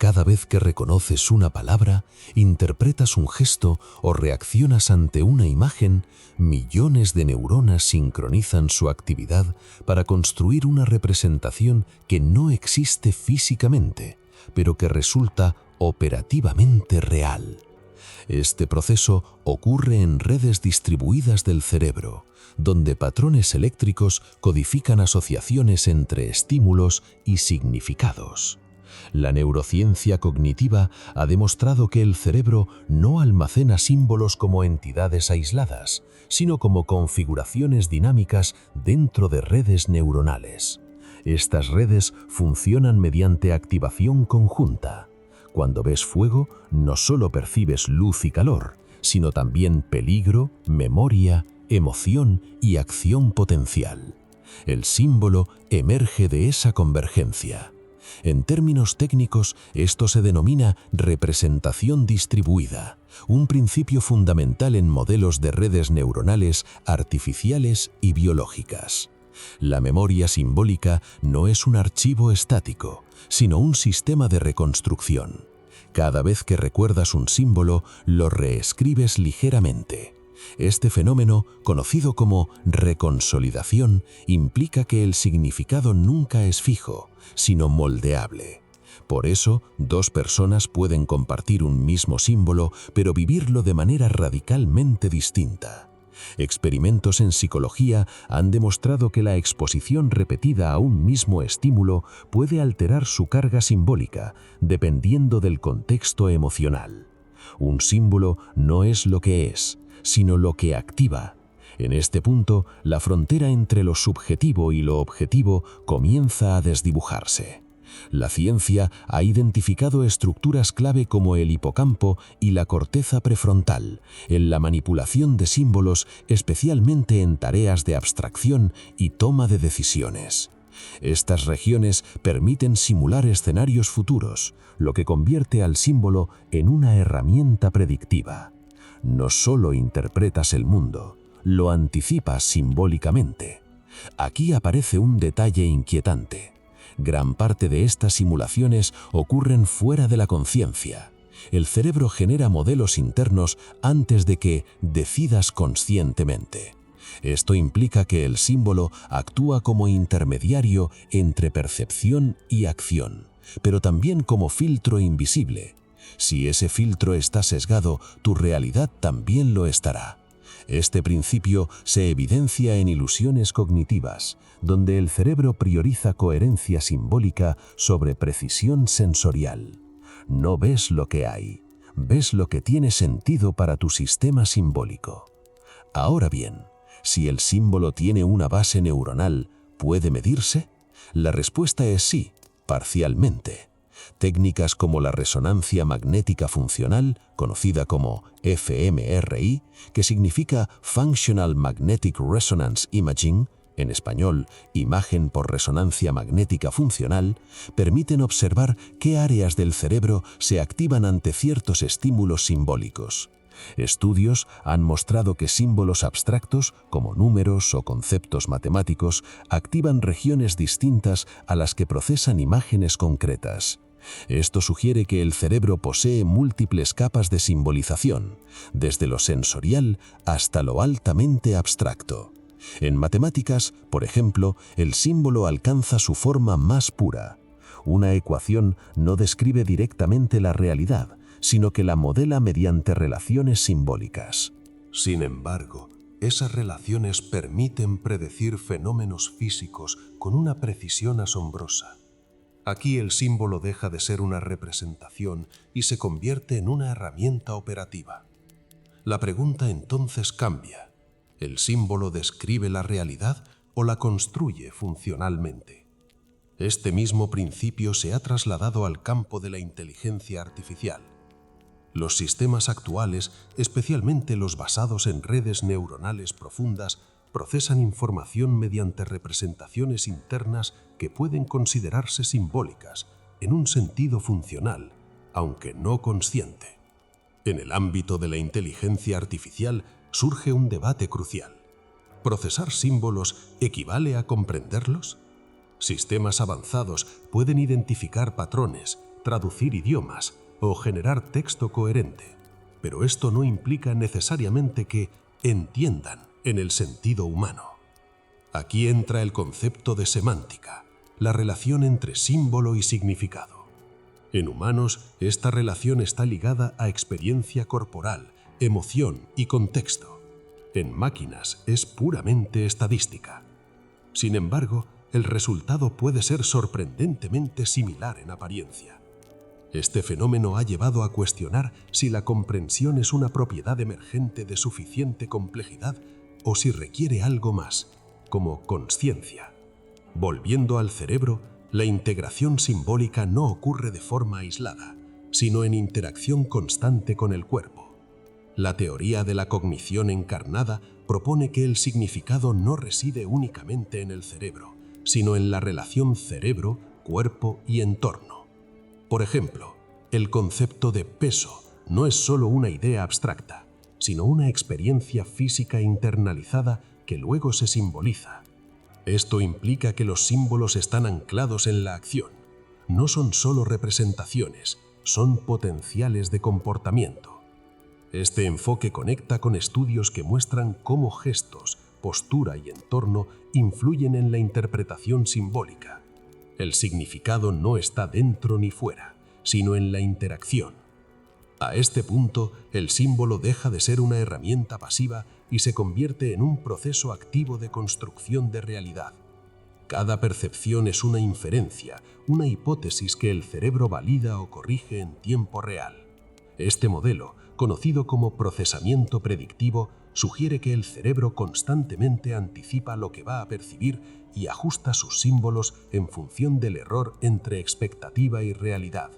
[SPEAKER 1] Cada vez que reconoces una palabra, interpretas un gesto o reaccionas ante una imagen, millones de neuronas sincronizan su actividad para construir una representación que no existe físicamente, pero que resulta operativamente real. Este proceso ocurre en redes distribuidas del cerebro, donde patrones eléctricos codifican asociaciones entre estímulos y significados. La neurociencia cognitiva ha demostrado que el cerebro no almacena símbolos como entidades aisladas, sino como configuraciones dinámicas dentro de redes neuronales. Estas redes funcionan mediante activación conjunta. Cuando ves fuego, no solo percibes luz y calor, sino también peligro, memoria, emoción y acción potencial. El símbolo emerge de esa convergencia. En términos técnicos, esto se denomina representación distribuida, un principio fundamental en modelos de redes neuronales artificiales y biológicas. La memoria simbólica no es un archivo estático, sino un sistema de reconstrucción. Cada vez que recuerdas un símbolo, lo reescribes ligeramente. Este fenómeno, conocido como reconsolidación, implica que el significado nunca es fijo, sino moldeable. Por eso, dos personas pueden compartir un mismo símbolo, pero vivirlo de manera radicalmente distinta. Experimentos en psicología han demostrado que la exposición repetida a un mismo estímulo puede alterar su carga simbólica, dependiendo del contexto emocional. Un símbolo no es lo que es, sino lo que activa.
[SPEAKER 4] En este punto, la frontera entre lo subjetivo y lo objetivo comienza a desdibujarse. La ciencia ha identificado estructuras clave como el hipocampo y la corteza prefrontal en la manipulación de símbolos, especialmente en tareas de abstracción y toma de decisiones. Estas regiones permiten simular escenarios futuros, lo que convierte al símbolo en una herramienta predictiva. No solo interpretas el mundo, lo anticipas simbólicamente. Aquí aparece un detalle inquietante. Gran parte de estas simulaciones ocurren fuera de la conciencia. El cerebro genera modelos internos antes de que decidas conscientemente. Esto implica que el símbolo actúa como intermediario entre percepción y acción, pero también como filtro invisible. Si ese filtro está sesgado, tu realidad también lo estará. Este principio se evidencia en ilusiones cognitivas, donde el cerebro prioriza coherencia simbólica sobre precisión sensorial. No ves lo que hay, ves lo que tiene sentido para tu sistema simbólico. Ahora bien, si el símbolo tiene una base neuronal, ¿puede medirse? La respuesta es sí, parcialmente. Técnicas como la resonancia magnética funcional, conocida como fMRI, que significa Functional Magnetic Resonance Imaging, en español, imagen por resonancia magnética funcional, permiten observar qué áreas del cerebro se activan ante ciertos estímulos simbólicos. Estudios han mostrado que símbolos abstractos, como números o conceptos matemáticos, activan regiones distintas a las que procesan imágenes concretas. Esto sugiere que el cerebro posee múltiples capas de simbolización, desde lo sensorial hasta lo altamente abstracto. En matemáticas, por ejemplo, el símbolo alcanza su forma más pura. Una ecuación no describe directamente la realidad, sino que la modela mediante relaciones simbólicas.
[SPEAKER 1] Sin embargo, esas relaciones permiten predecir fenómenos físicos con una precisión asombrosa. Aquí el símbolo deja de ser una representación y se convierte en una herramienta operativa. La pregunta entonces cambia. ¿El símbolo describe la realidad o la construye funcionalmente? Este mismo principio se ha trasladado al campo de la inteligencia artificial. Los sistemas actuales, especialmente los basados en redes neuronales profundas, procesan información mediante representaciones internas que pueden considerarse simbólicas, en un sentido funcional, aunque no consciente. En el ámbito de la inteligencia artificial surge un debate crucial. ¿Procesar símbolos equivale a comprenderlos? Sistemas avanzados pueden identificar patrones, traducir idiomas o generar texto coherente, pero esto no implica necesariamente que entiendan en el sentido humano. Aquí entra el concepto de semántica, la relación entre símbolo y significado. En humanos, esta relación está ligada a experiencia corporal, emoción y contexto. En máquinas es puramente estadística. Sin embargo, el resultado puede ser sorprendentemente similar en apariencia. Este fenómeno ha llevado a cuestionar si la comprensión es una propiedad emergente de suficiente complejidad o si requiere algo más, como consciencia. Volviendo al cerebro, la integración simbólica no ocurre de forma aislada, sino en interacción constante con el cuerpo. La teoría de la cognición encarnada propone que el significado no reside únicamente en el cerebro, sino en la relación cerebro, cuerpo y entorno. Por ejemplo, el concepto de peso no es solo una idea abstracta, sino una experiencia física internalizada que luego se simboliza. Esto implica que los símbolos están anclados en la acción. No son solo representaciones, son potenciales de comportamiento. Este enfoque conecta con estudios que muestran cómo gestos, postura y entorno influyen en la interpretación simbólica. El significado no está dentro ni fuera, sino en la interacción. A este punto, el símbolo deja de ser una herramienta pasiva y se convierte en un proceso activo de construcción de realidad. Cada percepción es una inferencia, una hipótesis que el cerebro valida o corrige en tiempo real. Este modelo,
[SPEAKER 3] conocido como procesamiento predictivo, sugiere que el cerebro constantemente anticipa lo que va a percibir y ajusta sus símbolos en función del error entre expectativa y realidad.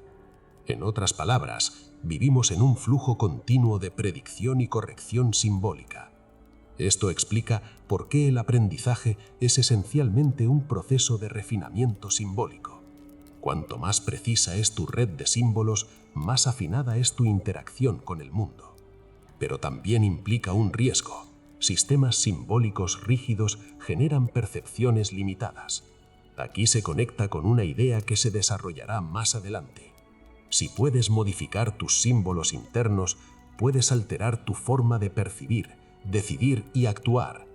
[SPEAKER 3] En otras palabras, vivimos en un flujo continuo de predicción y corrección simbólica. Esto explica por qué el aprendizaje es esencialmente un proceso de refinamiento simbólico. Cuanto más precisa es tu red de símbolos, más afinada es tu interacción con el mundo. Pero también implica un riesgo. Sistemas simbólicos rígidos generan percepciones limitadas. Aquí se conecta con una idea que se desarrollará más adelante. Si puedes modificar tus símbolos internos, puedes alterar tu forma de percibir, decidir y actuar.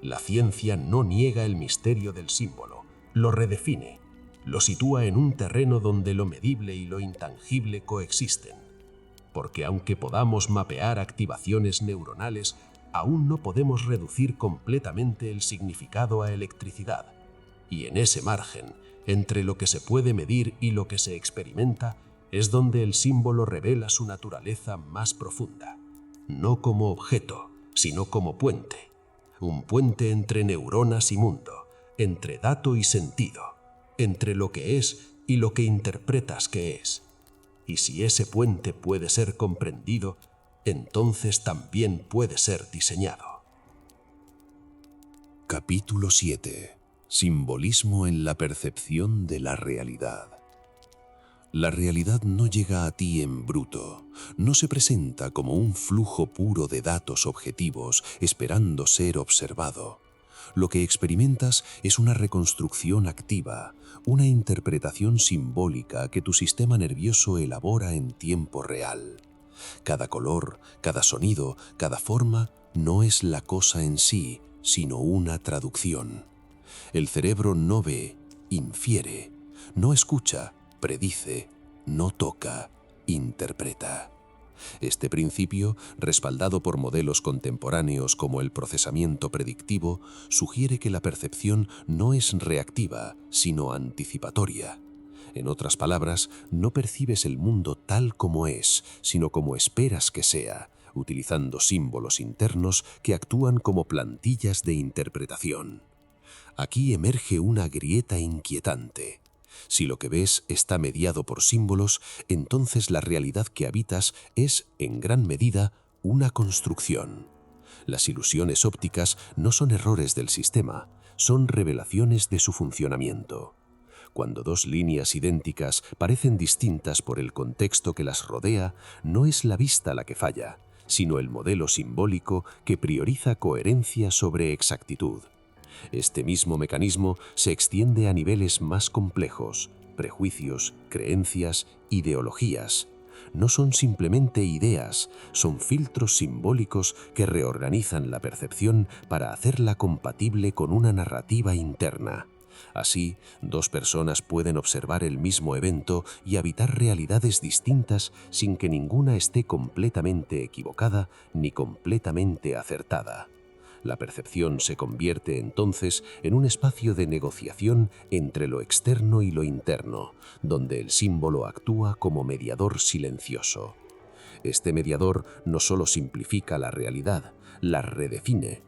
[SPEAKER 3] La ciencia no niega el misterio del símbolo, lo redefine, lo sitúa en un terreno donde lo medible y lo intangible coexisten. Porque aunque podamos mapear activaciones neuronales, aún no podemos reducir completamente el significado a electricidad. Y en ese margen, entre lo que se puede medir y lo que se experimenta, es donde el símbolo revela su naturaleza más profunda. No como objeto, sino como puente. Un puente entre neuronas y mundo, entre dato y sentido, entre lo que es y lo que interpretas que es. Y si ese puente puede ser comprendido, entonces también puede ser diseñado.
[SPEAKER 1] Capítulo 7. Simbolismo en la percepción de la realidad. La realidad no llega a ti en bruto, no se presenta como un flujo puro de datos objetivos esperando ser observado. Lo que experimentas es una reconstrucción activa, una interpretación simbólica que tu sistema nervioso elabora en tiempo real. Cada color, cada sonido, cada forma no es la cosa en sí, sino una traducción. El cerebro no ve, infiere, no escucha, predice, no toca, interpreta. Este principio, respaldado por modelos contemporáneos como el procesamiento predictivo, sugiere que la percepción no es reactiva, sino anticipatoria. En otras palabras, no percibes el mundo tal como es, sino como esperas que sea, utilizando símbolos internos que actúan como plantillas de interpretación. Aquí emerge una grieta inquietante. Si lo que ves está mediado por símbolos, entonces la realidad que habitas es, en gran medida, una construcción. Las ilusiones ópticas no son errores del sistema, son revelaciones de su funcionamiento. Cuando dos líneas idénticas parecen distintas por el contexto que las rodea, no es la vista la que falla, sino el modelo simbólico que prioriza coherencia sobre exactitud. Este mismo mecanismo se extiende a niveles más complejos. Prejuicios, creencias, ideologías. No son simplemente ideas, son filtros simbólicos que reorganizan la percepción para hacerla compatible con una narrativa interna. Así, dos personas pueden observar el mismo evento y habitar realidades distintas sin que ninguna esté completamente equivocada ni completamente acertada. La percepción se convierte entonces en un espacio de negociación entre lo externo y lo interno, donde el símbolo actúa como mediador silencioso. Este mediador no solo simplifica la realidad, la redefine.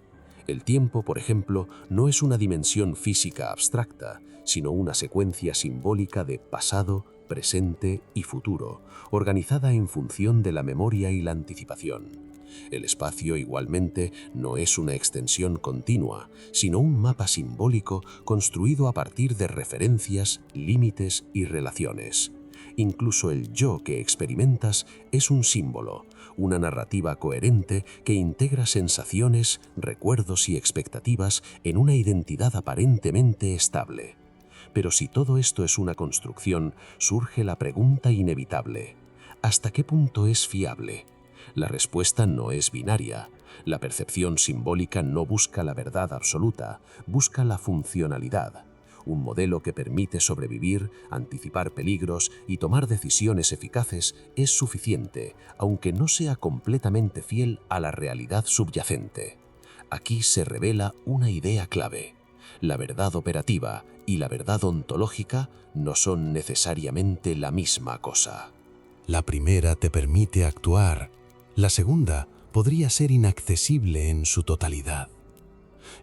[SPEAKER 1] El tiempo, por ejemplo, no es una dimensión física abstracta, sino una secuencia simbólica de pasado, presente y futuro, organizada en función de la memoria y la anticipación. El espacio, igualmente, no es una extensión continua, sino un mapa simbólico construido a partir de referencias, límites y relaciones. Incluso el yo que experimentas es un símbolo, una narrativa coherente que integra sensaciones, recuerdos y expectativas en una identidad aparentemente estable. Pero si todo esto es una construcción, surge la pregunta inevitable: ¿hasta qué punto es fiable? La respuesta no es binaria. La percepción simbólica no busca la verdad absoluta, busca la funcionalidad. Un modelo que permite sobrevivir, anticipar peligros y tomar decisiones eficaces es suficiente, aunque no sea completamente fiel a la realidad subyacente. Aquí se revela una idea clave. La verdad operativa y la verdad ontológica no son necesariamente la misma cosa. La primera te permite actuar,
[SPEAKER 5] La segunda podría ser inaccesible en su totalidad.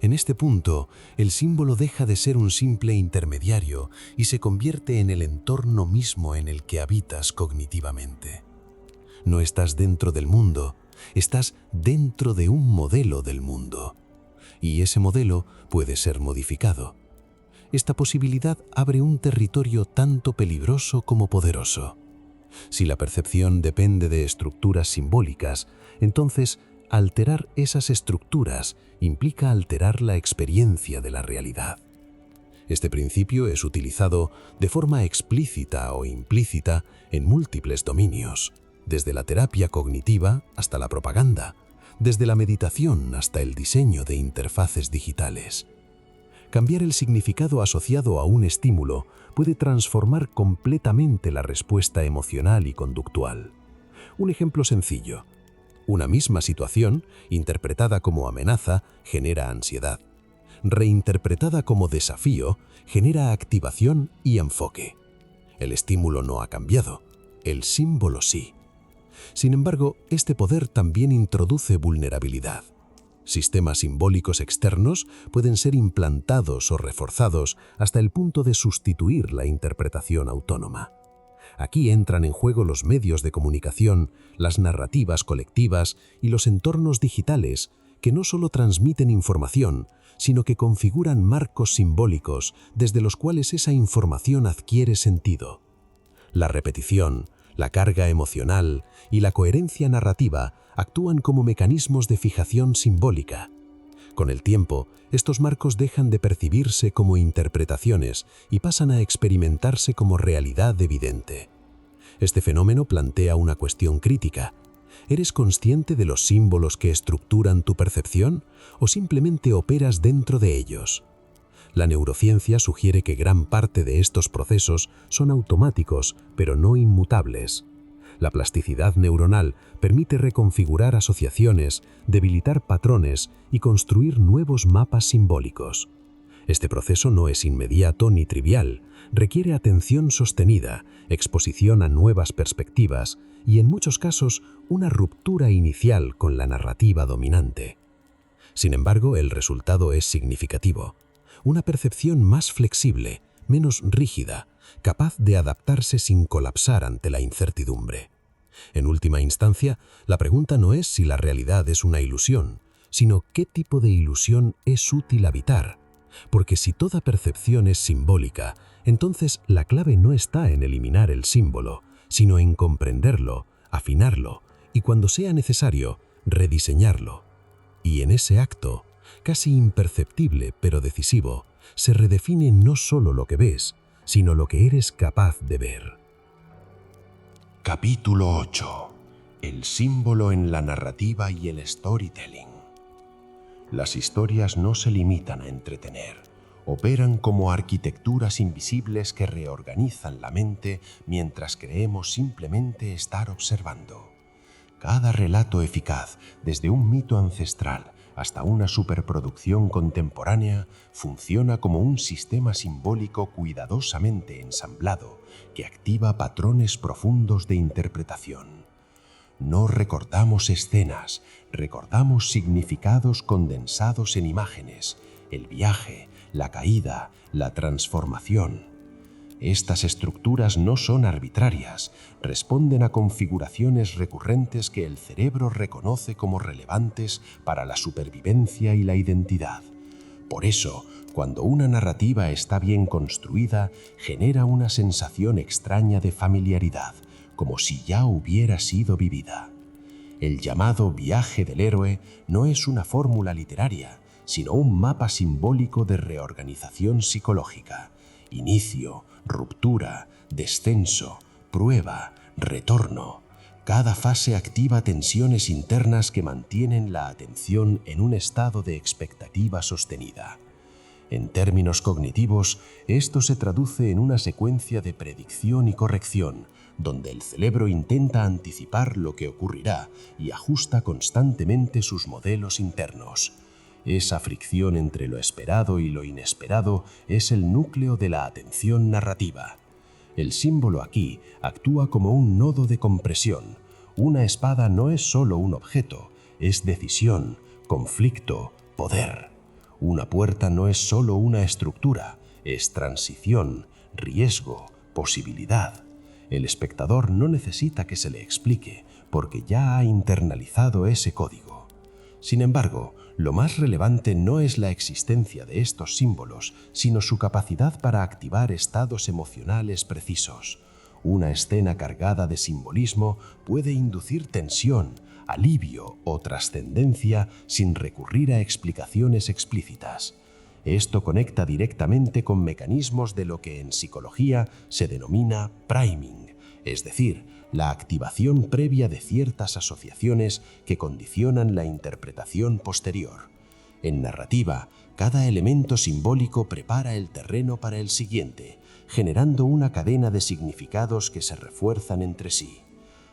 [SPEAKER 5] En este punto, el símbolo deja de ser un simple intermediario y se convierte en el entorno mismo en el que habitas cognitivamente. No estás dentro del mundo, estás dentro de un modelo del mundo. Y ese modelo puede ser modificado. Esta posibilidad abre un territorio tanto peligroso como poderoso. Si la percepción depende de estructuras simbólicas, entonces alterar esas estructuras implica alterar la experiencia de la realidad. Este principio es utilizado de forma explícita o implícita en múltiples dominios, desde la terapia cognitiva hasta la propaganda, desde la meditación hasta el diseño de interfaces digitales. Cambiar el significado asociado a un estímulo puede transformar completamente la respuesta emocional y conductual. Un ejemplo sencillo. Una misma situación, interpretada como amenaza, genera ansiedad. Reinterpretada como desafío, genera activación y enfoque. El estímulo no ha cambiado, el símbolo sí. Sin embargo, este poder también introduce vulnerabilidad. Sistemas simbólicos externos pueden ser implantados o reforzados hasta el punto de sustituir la interpretación autónoma. Aquí entran en juego los medios de comunicación, las narrativas colectivas y los entornos digitales que no solo transmiten información, sino que configuran marcos simbólicos desde los cuales esa información adquiere sentido. La repetición, la carga emocional y la coherencia narrativa actúan como mecanismos de fijación simbólica. Con el tiempo, estos marcos dejan de percibirse como interpretaciones y pasan a experimentarse como realidad evidente. Este fenómeno plantea una cuestión crítica. ¿Eres consciente de los símbolos que estructuran tu percepción o simplemente operas dentro de ellos? La neurociencia sugiere que gran parte de estos procesos son automáticos, pero no inmutables. La plasticidad neuronal permite reconfigurar asociaciones, debilitar patrones y construir nuevos mapas simbólicos. Este proceso no es inmediato ni trivial, requiere atención sostenida, exposición a nuevas perspectivas y, en muchos casos, una ruptura inicial con la narrativa dominante. Sin embargo, el resultado es significativo. Una percepción más flexible, menos rígida, capaz de adaptarse sin colapsar ante la incertidumbre. En última instancia, la pregunta no es si la realidad es una ilusión, sino qué tipo de ilusión es útil habitar. Porque si toda percepción es simbólica, entonces la clave no está en eliminar el símbolo, sino en comprenderlo, afinarlo y, cuando sea necesario, rediseñarlo. Y en ese acto, casi imperceptible pero decisivo, se redefine no solo lo que ves, sino lo que eres capaz de ver.
[SPEAKER 1] Capítulo 8. El símbolo en la narrativa y el storytelling. Las historias no se limitan a entretener, operan como arquitecturas invisibles que reorganizan la mente mientras creemos simplemente estar observando. Cada relato eficaz, desde un mito ancestral hasta una superproducción contemporánea, funciona como un sistema simbólico cuidadosamente ensamblado que activa patrones profundos de interpretación. No recordamos escenas, recordamos significados condensados en imágenes, el viaje, la caída, la transformación. Estas estructuras no son arbitrarias, responden a configuraciones recurrentes que el cerebro reconoce como relevantes para la supervivencia y la identidad. Por eso, cuando una narrativa está bien construida, genera una sensación extraña de familiaridad, como si ya hubiera sido vivida. El llamado viaje del héroe no es una fórmula literaria, sino un mapa simbólico de reorganización psicológica. Inicio, ruptura, descenso, prueba, retorno. Cada fase activa tensiones internas que mantienen la atención en un estado de expectativa sostenida. En términos cognitivos, esto se traduce en una secuencia de predicción y corrección, donde el cerebro intenta anticipar lo que ocurrirá y ajusta constantemente sus modelos internos. Esa fricción entre lo esperado y lo inesperado es el núcleo de la atención narrativa. El símbolo aquí actúa como un nodo de compresión,
[SPEAKER 3] Una espada no es solo un objeto, es decisión, conflicto, poder. Una puerta no es solo una estructura, es transición, riesgo, posibilidad. El espectador no necesita que se le explique, porque ya ha internalizado ese código. Sin embargo, lo más relevante no es la existencia de estos símbolos, sino su capacidad para activar estados emocionales precisos. Una escena cargada de simbolismo puede inducir tensión, alivio o trascendencia sin recurrir a explicaciones explícitas. Esto conecta directamente con mecanismos de lo que en psicología se denomina priming, es decir, la activación previa de ciertas asociaciones que condicionan la interpretación posterior. En narrativa, cada elemento simbólico prepara el terreno para el siguiente, generando una cadena de significados que se refuerzan entre sí.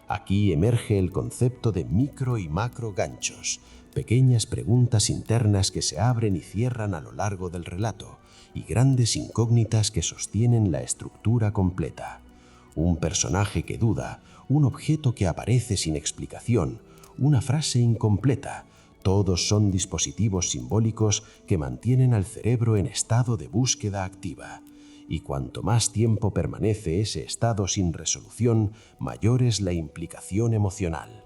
[SPEAKER 3] Aquí emerge el concepto de micro y macro ganchos, pequeñas preguntas internas que se abren y cierran a lo largo del relato, y grandes incógnitas que sostienen la estructura completa. Un personaje que duda, un objeto que aparece sin explicación, una frase incompleta, todos son dispositivos simbólicos que mantienen al cerebro en estado de búsqueda activa. Y cuanto más tiempo permanece ese estado sin resolución, mayor es la implicación emocional.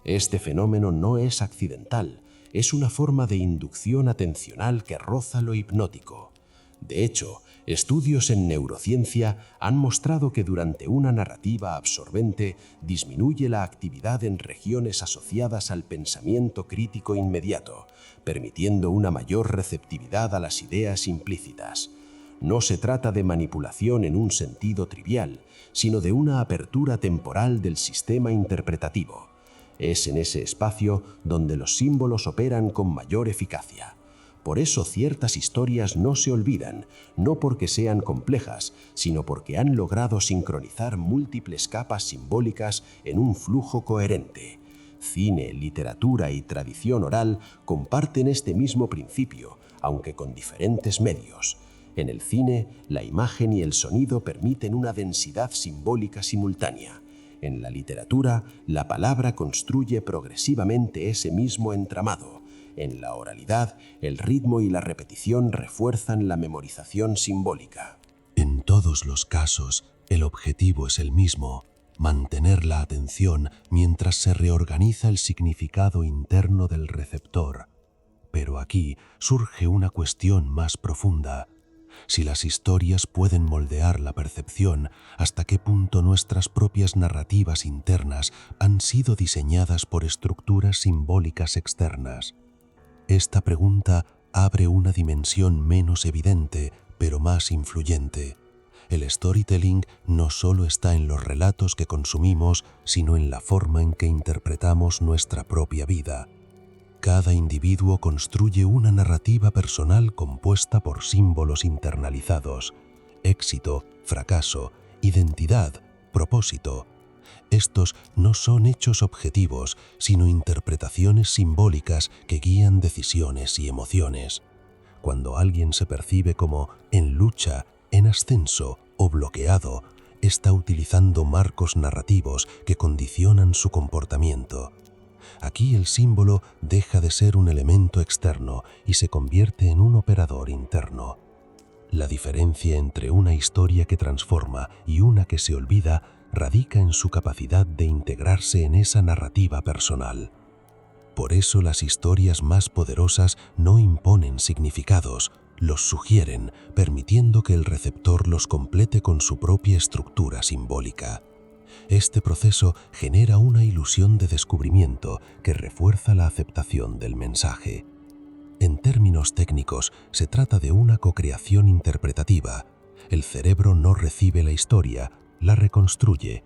[SPEAKER 3] Este fenómeno no es accidental, es una forma de inducción atencional que roza lo hipnótico. De hecho, estudios en neurociencia han mostrado que durante una narrativa absorbente disminuye la actividad en regiones asociadas al pensamiento crítico inmediato, permitiendo una mayor receptividad a las ideas implícitas. No se trata de manipulación en un sentido trivial, sino de una apertura temporal del sistema interpretativo. Es en ese espacio donde los símbolos operan con mayor eficacia. Por eso ciertas historias no se olvidan, no porque sean complejas, sino porque han logrado sincronizar múltiples capas simbólicas en un flujo coherente. Cine, literatura y tradición oral comparten este mismo principio, aunque con diferentes medios. En el cine, la imagen y el sonido permiten una densidad simbólica simultánea. En la literatura, la palabra construye progresivamente ese mismo entramado. En la oralidad, el ritmo y la repetición refuerzan la memorización simbólica.
[SPEAKER 5] En todos los casos, el objetivo es el mismo: mantener la atención mientras se reorganiza el significado interno del receptor. Pero aquí surge una cuestión más profunda. Si las historias pueden moldear la percepción, ¿hasta qué punto nuestras propias narrativas internas han sido diseñadas por estructuras simbólicas externas? Esta pregunta abre una dimensión menos evidente, pero más influyente. El storytelling no solo está en los relatos que consumimos, sino en la forma en que interpretamos nuestra propia vida. Cada individuo construye una narrativa personal compuesta por símbolos internalizados: éxito, fracaso, identidad, propósito. Estos no son hechos objetivos, sino interpretaciones simbólicas que guían decisiones y emociones. Cuando alguien se percibe como en lucha, en ascenso o bloqueado, está utilizando marcos narrativos que condicionan su comportamiento. Aquí el símbolo deja de ser un elemento externo y se convierte en un operador interno. La diferencia entre una historia que transforma y una que se olvida radica en su capacidad de integrarse en esa narrativa personal. Por eso las historias más poderosas no imponen significados, los sugieren, permitiendo que el receptor los complete con su propia estructura simbólica. Este proceso genera una ilusión de descubrimiento que refuerza la aceptación del mensaje. En términos técnicos, se trata de una cocreación interpretativa. El cerebro no recibe la historia, la reconstruye,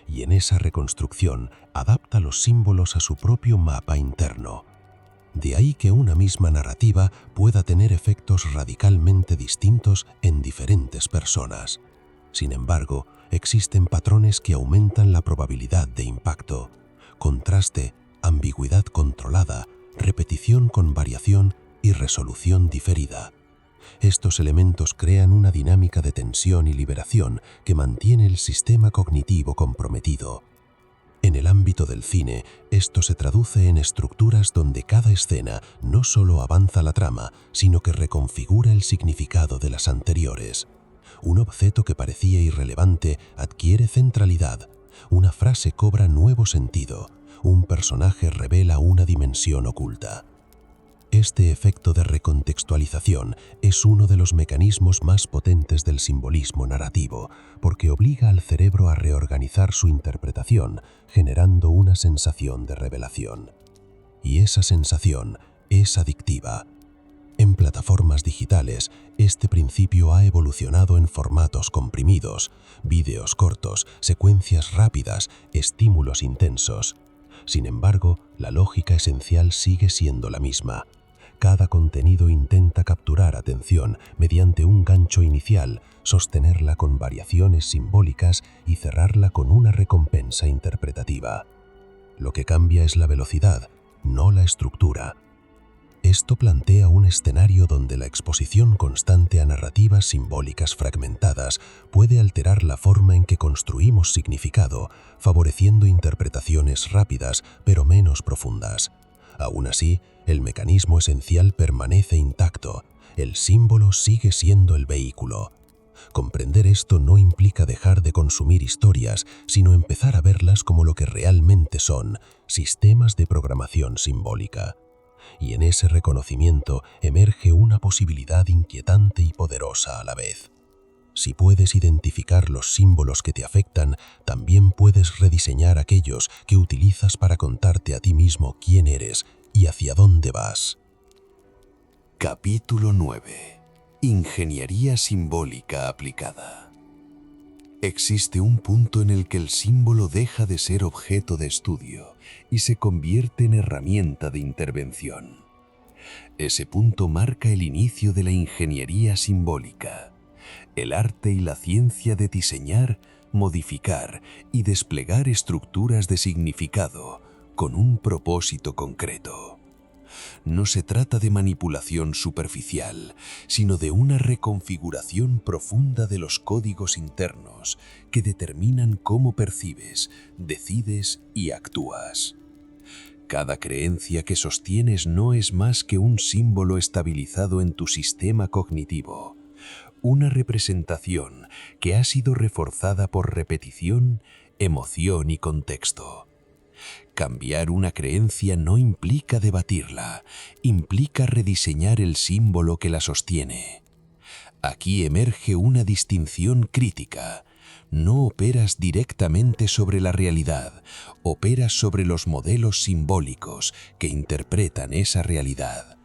[SPEAKER 5] y en esa reconstrucción adapta los símbolos a su propio mapa interno. De ahí que una misma narrativa pueda tener efectos radicalmente distintos en diferentes personas. Sin embargo, existen patrones que aumentan la probabilidad de impacto: contraste, ambigüedad controlada, repetición con variación y resolución diferida. Estos elementos crean una dinámica de tensión y liberación que mantiene el sistema cognitivo comprometido. En el ámbito del cine, esto se traduce en estructuras donde cada escena no solo avanza la trama, sino que reconfigura el significado de las anteriores. Un objeto que parecía irrelevante adquiere centralidad, una frase cobra nuevo sentido, un personaje revela una dimensión oculta. Este efecto de recontextualización es uno de los mecanismos más potentes del simbolismo narrativo, porque obliga al cerebro a reorganizar su interpretación, generando una sensación de revelación. Y esa sensación es adictiva. En plataformas digitales, este principio ha evolucionado en formatos comprimidos, vídeos cortos, secuencias rápidas, estímulos intensos. Sin embargo, la lógica esencial sigue siendo la misma. Cada contenido intenta capturar atención mediante un gancho inicial, sostenerla con variaciones simbólicas y cerrarla con una recompensa interpretativa. Lo que cambia es la velocidad, no la estructura. Esto plantea un escenario donde la exposición constante a narrativas simbólicas fragmentadas puede alterar la forma en que construimos significado, favoreciendo interpretaciones rápidas pero menos profundas. Aún así, el mecanismo esencial permanece intacto, el símbolo sigue siendo el vehículo. Comprender esto no implica dejar de consumir historias, sino empezar a verlas como lo que realmente son, sistemas de programación simbólica. Y en ese reconocimiento emerge una posibilidad inquietante y poderosa a la vez. Si puedes identificar los símbolos que te afectan, también puedes rediseñar aquellos que utilizas para contarte a ti mismo quién eres y hacia dónde vas.
[SPEAKER 1] Capítulo 9. Ingeniería simbólica aplicada. Existe un punto en el que el símbolo deja de ser objeto de estudio y se convierte en herramienta de intervención. Ese punto marca el inicio de la ingeniería simbólica, el arte y la ciencia de diseñar, modificar y desplegar estructuras de significado con un propósito concreto. No se trata de manipulación superficial, sino de una reconfiguración profunda de los códigos internos que determinan cómo percibes, decides y actúas. Cada creencia que sostienes no es más que un símbolo estabilizado en tu sistema cognitivo, una representación que ha sido reforzada por repetición, emoción y contexto. Cambiar una creencia no implica debatirla, implica rediseñar el símbolo que la sostiene. Aquí emerge una distinción crítica. No operas directamente sobre la realidad, operas sobre los modelos simbólicos que interpretan esa realidad,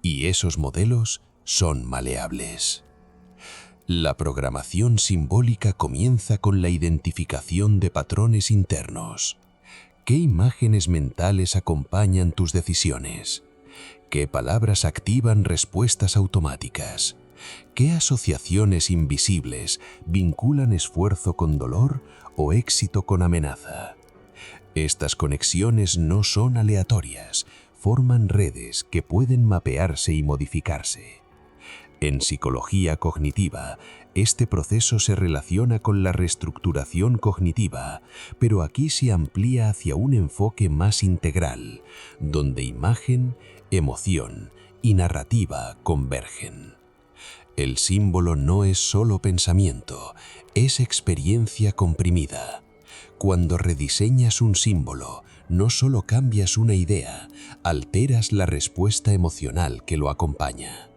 [SPEAKER 1] y esos modelos son maleables. La programación simbólica comienza con la identificación de patrones internos. ¿Qué imágenes mentales acompañan tus decisiones? ¿Qué palabras activan respuestas automáticas? ¿Qué asociaciones invisibles vinculan esfuerzo con dolor o éxito con amenaza? Estas conexiones no son aleatorias, forman redes que pueden mapearse y modificarse. En psicología cognitiva, este proceso se relaciona con la reestructuración cognitiva, pero aquí se amplía hacia un enfoque más integral, donde imagen, emoción y narrativa convergen. El símbolo no es solo pensamiento, es experiencia comprimida. Cuando rediseñas un símbolo, no solo cambias una idea, alteras la respuesta emocional que lo acompaña.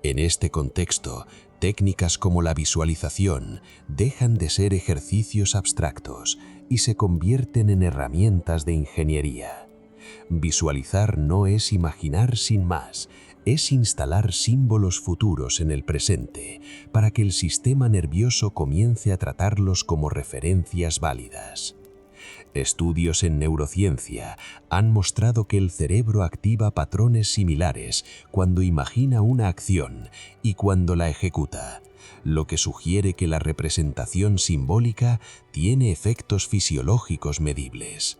[SPEAKER 1] En este contexto, técnicas como la visualización dejan de ser ejercicios abstractos y se convierten en herramientas de ingeniería. Visualizar no es imaginar sin más, es instalar símbolos futuros en el presente para que el sistema nervioso comience a tratarlos como referencias válidas. Estudios en neurociencia han mostrado que el cerebro activa patrones similares cuando imagina una acción y cuando la ejecuta, lo que sugiere que la representación simbólica tiene efectos fisiológicos medibles.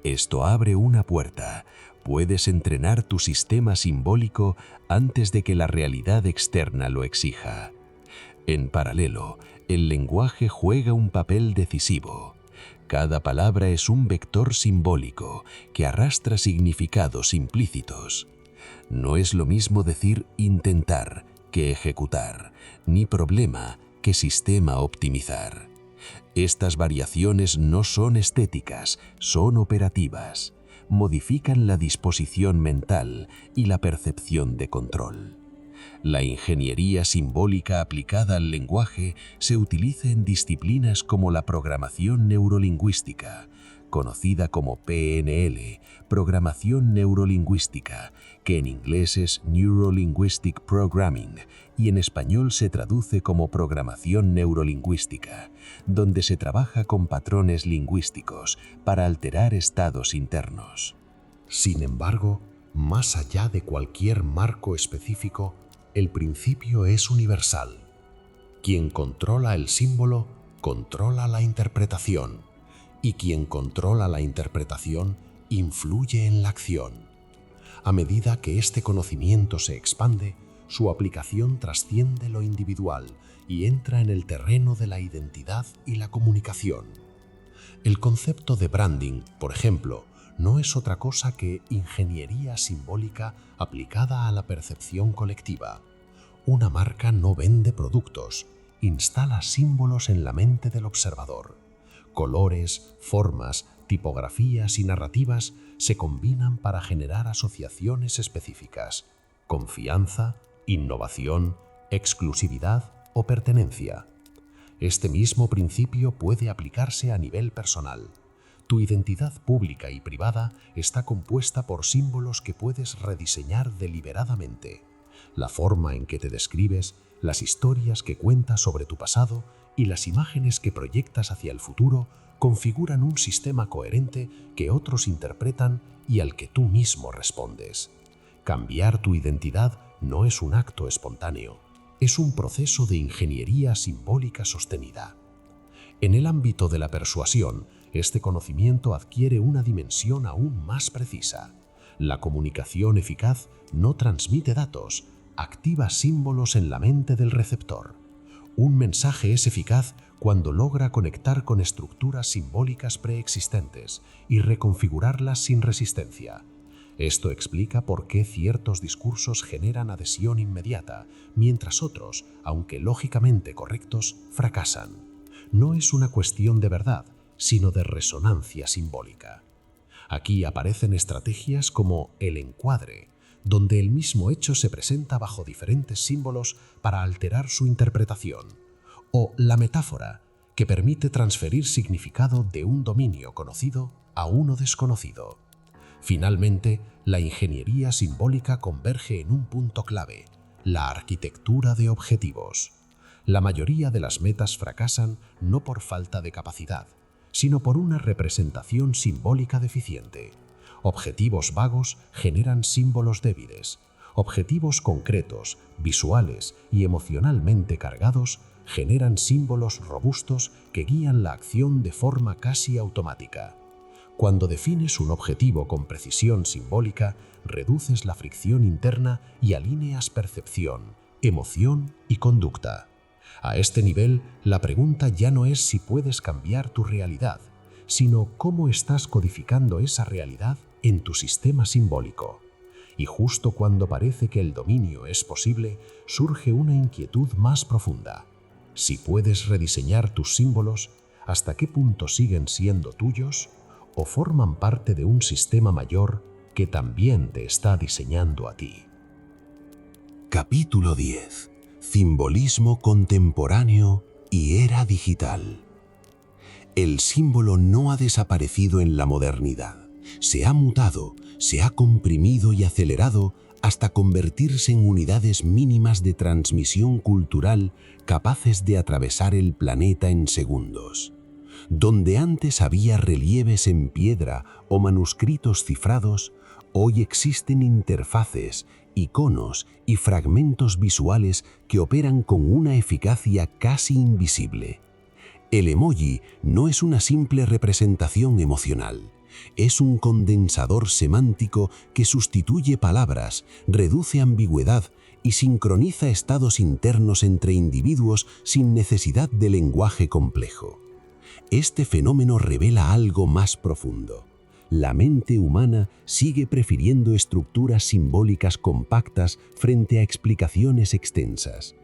[SPEAKER 1] Esto abre una puerta. Puedes entrenar tu sistema simbólico antes de que la realidad externa lo exija. En paralelo, el lenguaje juega un papel decisivo.
[SPEAKER 4] Cada palabra es un vector simbólico que arrastra significados implícitos. No es lo mismo decir intentar que ejecutar, ni problema que sistema optimizar. Estas variaciones no son estéticas, son operativas. Modifican la disposición mental y la percepción de control. La ingeniería simbólica aplicada al lenguaje se utiliza en disciplinas como la programación neurolingüística, conocida como PNL, programación neurolingüística, que en inglés es Neuro Linguistic Programming y en español se traduce como programación neurolingüística, donde se trabaja con patrones lingüísticos para alterar estados internos.
[SPEAKER 5] Sin embargo, más allá de cualquier marco específico, el principio es universal. Quien controla el símbolo, controla la interpretación, y quien controla la interpretación, influye en la acción. A medida que este conocimiento se expande, su aplicación trasciende lo individual y entra en el terreno de la identidad y la comunicación. El concepto de branding, por ejemplo, no es otra cosa que ingeniería simbólica aplicada a la percepción colectiva. Una marca no vende productos, instala símbolos en la mente del observador. Colores, formas, tipografías y narrativas se combinan para generar asociaciones específicas: confianza, innovación, exclusividad o pertenencia. Este mismo principio puede aplicarse a nivel personal. Tu identidad pública y privada está compuesta por símbolos que puedes rediseñar deliberadamente. La forma en que te describes, las historias que cuentas sobre tu pasado y las imágenes que proyectas hacia el futuro configuran un sistema coherente que otros interpretan y al que tú mismo respondes. Cambiar tu identidad no es un acto espontáneo, es un proceso de ingeniería simbólica sostenida. En el ámbito de la persuasión, este conocimiento adquiere una dimensión aún más precisa. La comunicación eficaz no transmite datos, activa símbolos en la mente del receptor. Un mensaje es eficaz cuando logra conectar con estructuras simbólicas preexistentes y reconfigurarlas sin resistencia. Esto explica por qué ciertos discursos generan adhesión inmediata, mientras otros, aunque lógicamente correctos, fracasan. No es una cuestión de verdad, sino de resonancia simbólica. Aquí aparecen estrategias como el encuadre, donde el mismo hecho se presenta bajo diferentes símbolos para alterar su interpretación, o la metáfora, que permite transferir significado de un dominio conocido a uno desconocido. Finalmente, la ingeniería simbólica converge en un punto clave: la arquitectura de objetivos. La mayoría de las metas fracasan no por falta de capacidad, sino por una representación simbólica deficiente. Objetivos vagos generan símbolos débiles. Objetivos concretos, visuales y emocionalmente cargados generan símbolos robustos que guían la acción de forma casi automática. Cuando defines un objetivo con precisión simbólica, reduces la fricción interna y alineas percepción, emoción y conducta. A este nivel, la pregunta ya no es si puedes cambiar tu realidad, sino cómo estás codificando esa realidad en tu sistema simbólico. Y justo cuando parece que el dominio es posible, surge una inquietud más profunda. Si puedes rediseñar tus símbolos, ¿hasta qué punto siguen siendo tuyos o forman parte de un sistema mayor que también te está diseñando a ti?
[SPEAKER 1] Capítulo 10. Simbolismo contemporáneo y era digital. El símbolo no ha desaparecido en la modernidad. Se ha mutado, se ha comprimido y acelerado hasta convertirse en unidades mínimas de transmisión cultural capaces de atravesar el planeta en segundos. Donde antes había relieves en piedra o manuscritos cifrados, hoy existen interfaces, iconos y fragmentos visuales que operan con una eficacia casi invisible. El emoji no es una simple representación emocional. Es un condensador semántico que sustituye palabras, reduce ambigüedad y sincroniza estados internos entre individuos sin necesidad de lenguaje complejo.
[SPEAKER 5] Este fenómeno revela algo más profundo. La mente humana sigue prefiriendo estructuras simbólicas compactas frente a explicaciones extensas.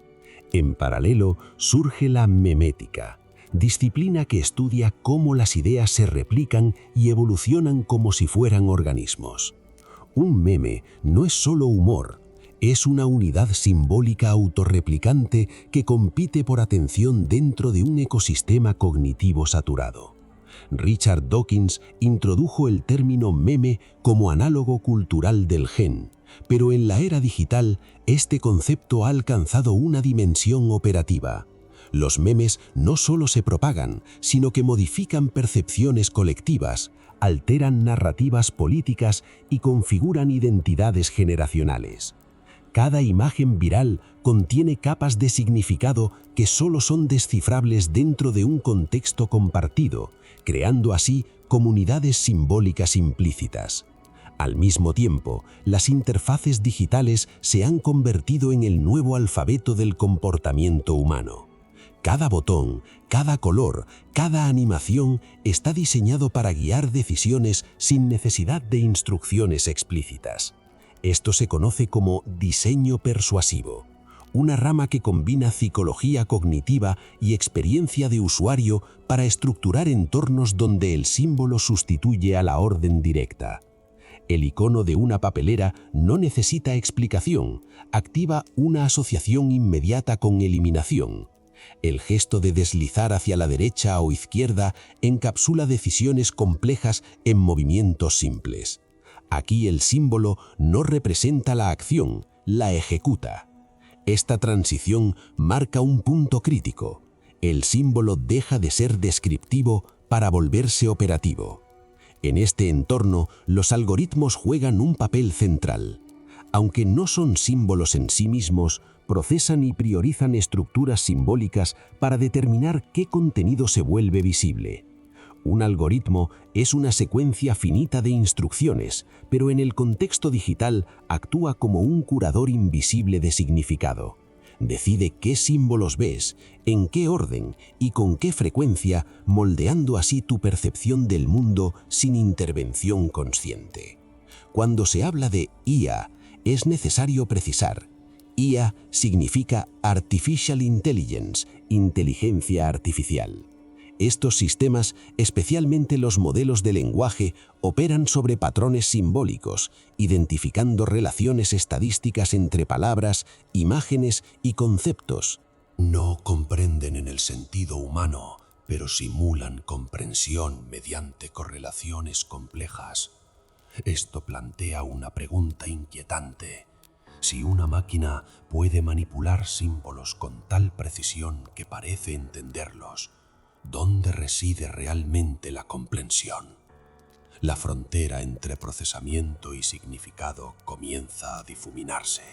[SPEAKER 5] En paralelo, surge la memética, disciplina que estudia cómo las ideas se replican y evolucionan como si fueran organismos. Un meme no es solo humor, es una unidad simbólica autorreplicante que compite por atención dentro de un ecosistema cognitivo saturado. Richard Dawkins introdujo el término meme como análogo cultural del gen, pero en la era digital este concepto ha alcanzado una dimensión operativa. Los memes no solo se propagan, sino que modifican percepciones colectivas, alteran narrativas políticas y configuran identidades generacionales. Cada imagen viral contiene capas de significado que solo son descifrables dentro de un contexto compartido, creando así comunidades simbólicas implícitas. Al mismo tiempo, las interfaces digitales se han convertido en el nuevo alfabeto del comportamiento humano. Cada botón, cada color, cada animación está diseñado para guiar decisiones sin necesidad de instrucciones explícitas. Esto se conoce como diseño persuasivo, una rama que combina psicología cognitiva y experiencia de usuario para estructurar entornos donde el símbolo sustituye a la orden directa. El icono de una papelera no necesita explicación, activa una asociación inmediata con eliminación. El gesto de deslizar hacia la derecha o izquierda encapsula decisiones complejas en movimientos simples. Aquí el símbolo no representa la acción, la ejecuta. Esta transición marca un punto crítico. El símbolo deja de ser descriptivo para volverse operativo. En este entorno, los algoritmos juegan un papel central. Aunque no son símbolos en sí mismos, procesan y priorizan estructuras simbólicas para determinar qué contenido se vuelve visible. Un algoritmo es una secuencia finita de instrucciones, pero en el contexto digital actúa como un curador invisible de significado. Decide qué símbolos ves, en qué orden y con qué frecuencia, moldeando así tu percepción del mundo sin intervención consciente. Cuando se habla de IA, es necesario precisar: IA significa Artificial Intelligence, inteligencia artificial. Estos sistemas, especialmente los modelos de lenguaje, operan sobre patrones simbólicos, identificando relaciones estadísticas entre palabras, imágenes y conceptos.
[SPEAKER 1] No comprenden en el sentido humano, pero simulan comprensión mediante correlaciones complejas. Esto plantea una pregunta inquietante. Si una máquina puede manipular símbolos con tal precisión que parece entenderlos, ¿dónde reside realmente la comprensión? La frontera entre procesamiento y significado comienza a difuminarse.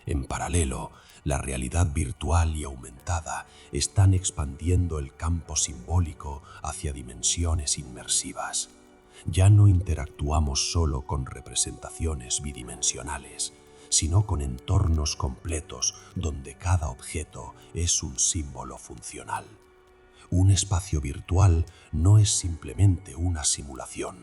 [SPEAKER 1] En paralelo, la realidad virtual y aumentada están expandiendo el campo simbólico hacia dimensiones inmersivas. Ya no interactuamos solo con representaciones bidimensionales, sino con entornos completos donde cada objeto es un símbolo funcional. Un espacio virtual no es simplemente una simulación,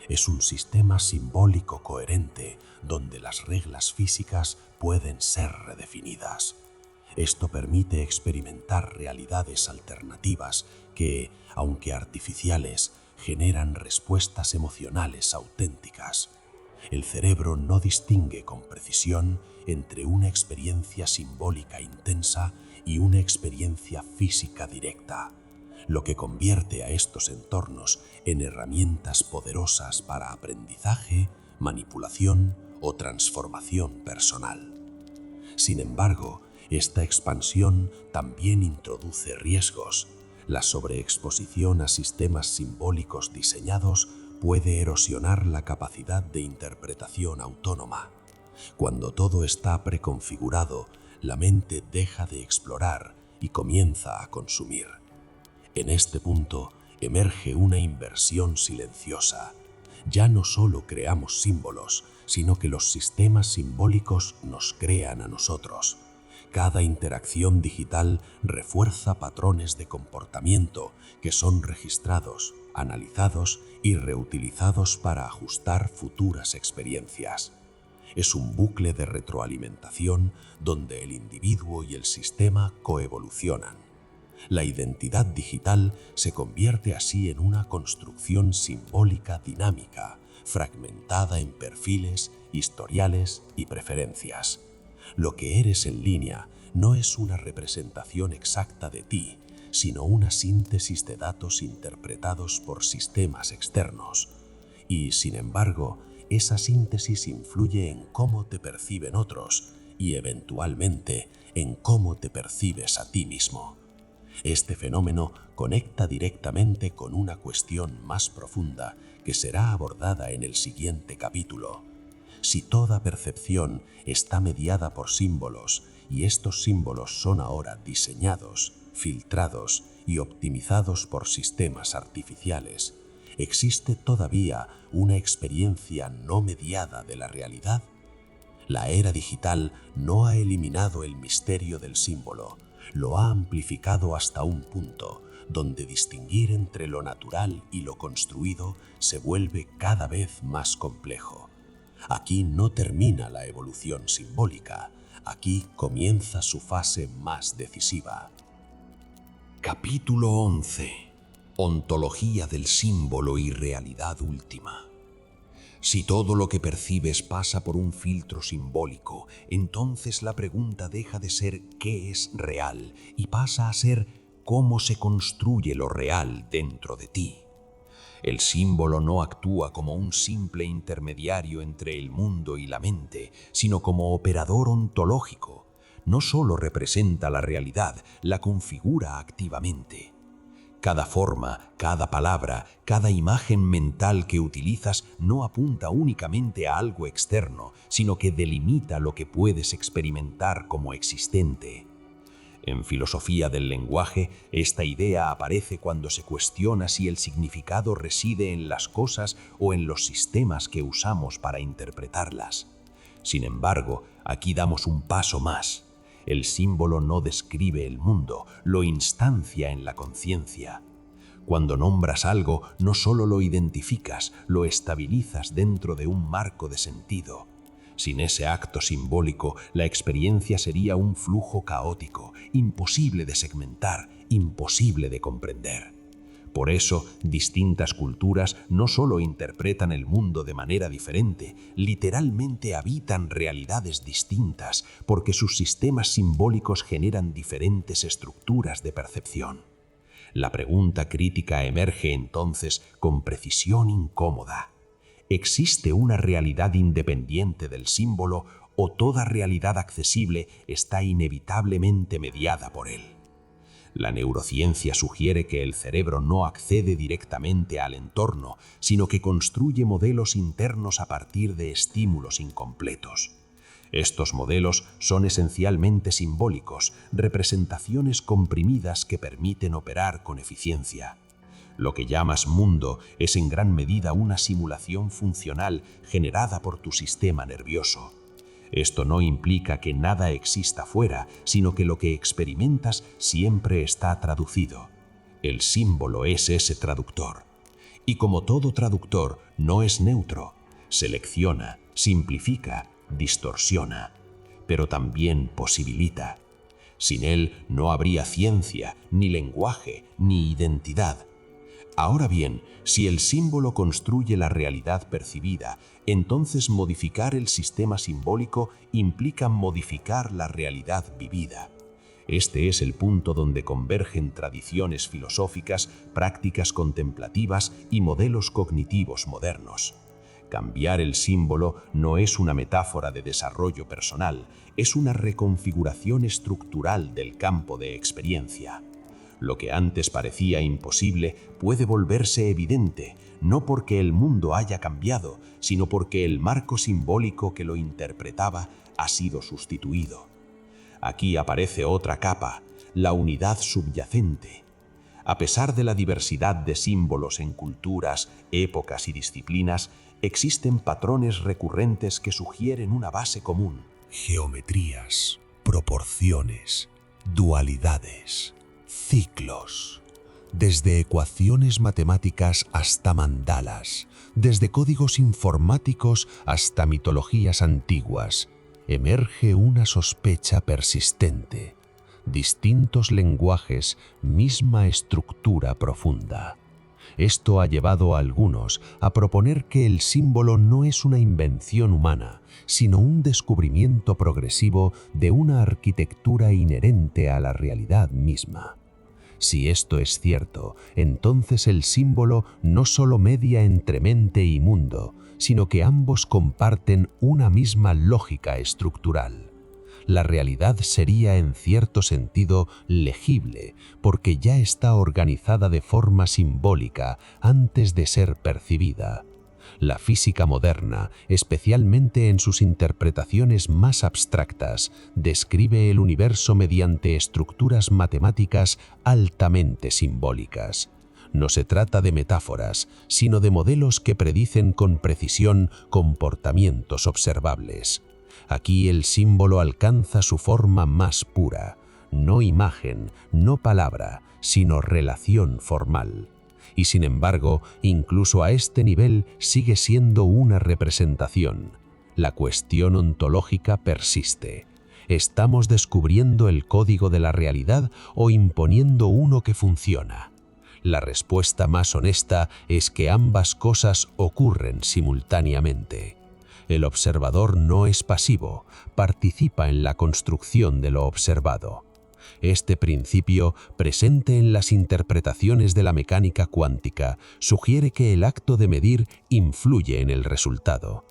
[SPEAKER 1] es un sistema simbólico coherente donde las reglas físicas pueden ser redefinidas. Esto permite experimentar realidades alternativas que, aunque artificiales, generan respuestas emocionales auténticas. El cerebro no distingue con precisión entre una experiencia simbólica intensa y una experiencia física directa, lo que convierte a estos entornos en herramientas poderosas para aprendizaje, manipulación o transformación personal. Sin embargo, esta expansión también introduce riesgos. La sobreexposición a sistemas simbólicos diseñados puede erosionar la capacidad de interpretación autónoma. Cuando todo está preconfigurado, la mente deja de explorar y comienza a consumir. En este punto emerge una inversión silenciosa. Ya no solo creamos símbolos, sino que los sistemas simbólicos nos crean a nosotros.
[SPEAKER 5] Cada interacción digital refuerza patrones de comportamiento que son registrados, analizados y reutilizados para ajustar futuras experiencias. Es un bucle de retroalimentación donde el individuo y el sistema coevolucionan. La identidad digital se convierte así en una construcción simbólica dinámica, fragmentada en perfiles, historiales y preferencias. Lo que eres en línea no es una representación exacta de ti, sino una síntesis de datos interpretados por sistemas externos. Y, sin embargo, esa síntesis influye en cómo te perciben otros y, eventualmente, en cómo te percibes a ti mismo. Este fenómeno conecta directamente con una cuestión más profunda que será abordada en el siguiente capítulo. Si toda percepción está mediada por símbolos y estos símbolos son ahora diseñados, filtrados y optimizados por sistemas artificiales, ¿existe todavía una experiencia no mediada de la realidad? La era digital no ha eliminado el misterio del símbolo, lo ha amplificado hasta un punto donde distinguir entre lo natural y lo construido se vuelve cada vez más complejo. Aquí no termina la evolución simbólica, aquí comienza su fase más decisiva.
[SPEAKER 1] Capítulo 11. Ontología del símbolo y realidad última. Si todo lo que percibes pasa por un filtro simbólico, entonces la pregunta deja de ser ¿qué es real? Y pasa a ser ¿cómo se construye lo real dentro de ti? El símbolo no actúa como un simple intermediario entre el mundo y la mente, sino como operador ontológico. No solo representa la realidad, la configura activamente. Cada forma, cada palabra, cada imagen mental que utilizas no apunta únicamente a algo externo, sino que delimita lo que puedes experimentar como existente. En filosofía del lenguaje, esta idea aparece cuando se cuestiona si el significado reside en las cosas o en los sistemas que usamos para interpretarlas. Sin embargo, aquí damos un paso más. El símbolo no describe el mundo, lo instancia en la conciencia. Cuando nombras algo, no solo lo identificas, lo estabilizas dentro de un marco de sentido. Sin ese acto simbólico, la experiencia sería un flujo caótico, imposible de segmentar, imposible de comprender. Por eso, distintas culturas no solo interpretan el mundo de manera diferente, literalmente habitan realidades distintas, porque sus sistemas simbólicos generan diferentes estructuras de percepción. La pregunta crítica emerge entonces con precisión incómoda. ¿Existe una realidad independiente del símbolo o toda realidad accesible está inevitablemente mediada por él? La neurociencia sugiere que el cerebro no accede directamente al entorno, sino que construye modelos internos a partir de estímulos incompletos. Estos modelos son esencialmente simbólicos, representaciones comprimidas que permiten operar con eficiencia. Lo que llamas mundo es en gran medida una simulación funcional generada por tu sistema nervioso. Esto no implica que nada exista fuera, sino que lo que experimentas siempre está traducido. El símbolo es ese traductor. Y como todo traductor, no es neutro. Selecciona, simplifica, distorsiona, pero también posibilita. Sin él no habría ciencia, ni lenguaje, ni identidad. Ahora bien, si el símbolo construye la realidad percibida, entonces modificar el sistema simbólico implica modificar la realidad vivida. Este es el punto donde convergen tradiciones filosóficas, prácticas contemplativas y modelos cognitivos modernos. Cambiar el símbolo no es una metáfora de desarrollo personal, es una reconfiguración estructural del campo de experiencia. Lo que antes parecía imposible puede volverse evidente, no porque el mundo haya cambiado, sino porque el marco simbólico que lo interpretaba ha sido sustituido. Aquí aparece otra capa, la unidad subyacente. A pesar de la diversidad de símbolos en culturas, épocas y disciplinas, existen patrones recurrentes que sugieren una base común. Geometrías, proporciones, dualidades, ciclos, desde ecuaciones matemáticas hasta mandalas, desde códigos informáticos hasta mitologías antiguas, emerge una sospecha persistente. Distintos lenguajes, misma estructura profunda. Esto ha llevado a algunos a proponer que el símbolo no es una invención humana, sino un descubrimiento progresivo de una arquitectura inherente a la realidad misma. Si esto es cierto, entonces el símbolo no solo media entre mente y mundo, sino que ambos comparten una misma lógica estructural. La realidad sería en cierto sentido legible, porque ya está organizada de forma simbólica antes de ser percibida. La física moderna, especialmente en sus interpretaciones más abstractas, describe el universo mediante estructuras matemáticas altamente simbólicas. No se trata de metáforas, sino de modelos que predicen con precisión comportamientos observables. Aquí el símbolo alcanza su forma más pura, no imagen, no palabra, sino relación formal. Y sin embargo, incluso a este nivel sigue siendo una representación. La cuestión ontológica persiste. ¿Estamos descubriendo el código de la realidad o imponiendo uno que funciona? La respuesta más honesta es que ambas cosas ocurren simultáneamente. El observador no es pasivo, participa en la construcción de lo observado. Este principio, presente en las interpretaciones de la mecánica cuántica, sugiere que el acto de medir influye en el resultado.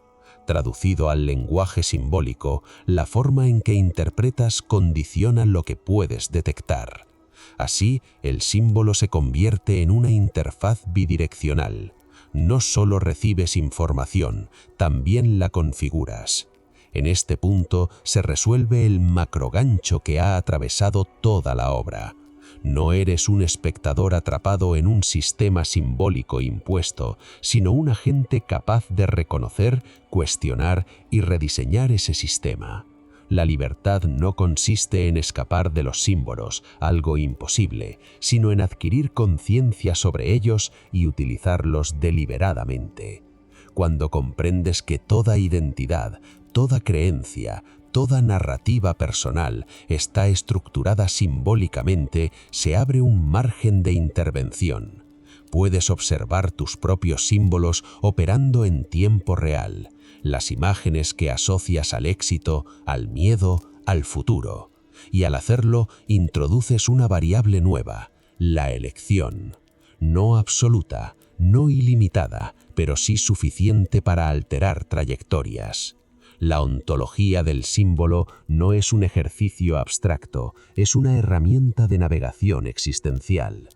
[SPEAKER 1] Traducido al lenguaje simbólico, la forma en que interpretas condiciona lo que puedes detectar. Así, el símbolo se convierte en una interfaz bidireccional. No solo recibes información, también la configuras. En este punto se resuelve el macrogancho que ha atravesado toda la obra. No eres un espectador atrapado en un sistema simbólico impuesto, sino un agente capaz de reconocer, cuestionar y rediseñar ese sistema. La libertad no consiste en escapar de los símbolos, algo imposible, sino en adquirir conciencia sobre ellos y utilizarlos deliberadamente. Cuando comprendes que toda identidad, toda creencia, toda narrativa personal está estructurada simbólicamente, se abre un margen de intervención. Puedes observar tus propios símbolos operando en tiempo real, las imágenes que asocias al éxito, al miedo, al futuro. Y al hacerlo, introduces una variable nueva, la elección. No absoluta, no ilimitada, pero sí suficiente para alterar trayectorias. La ontología del símbolo no es un ejercicio abstracto, es una herramienta de navegación existencial.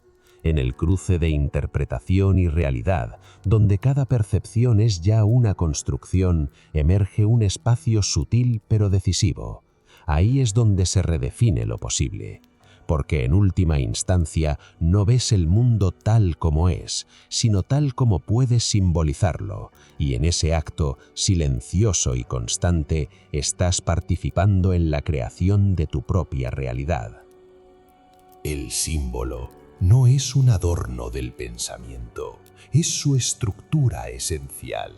[SPEAKER 1] En el cruce de interpretación y realidad, donde cada percepción es ya una construcción, emerge un espacio sutil pero decisivo. Ahí es donde se redefine lo posible. Porque en última instancia no ves el mundo tal como es, sino tal como puedes simbolizarlo, y en ese acto silencioso y constante estás participando en la creación de tu propia realidad.
[SPEAKER 5] El símbolo no es un adorno del pensamiento, es su estructura esencial.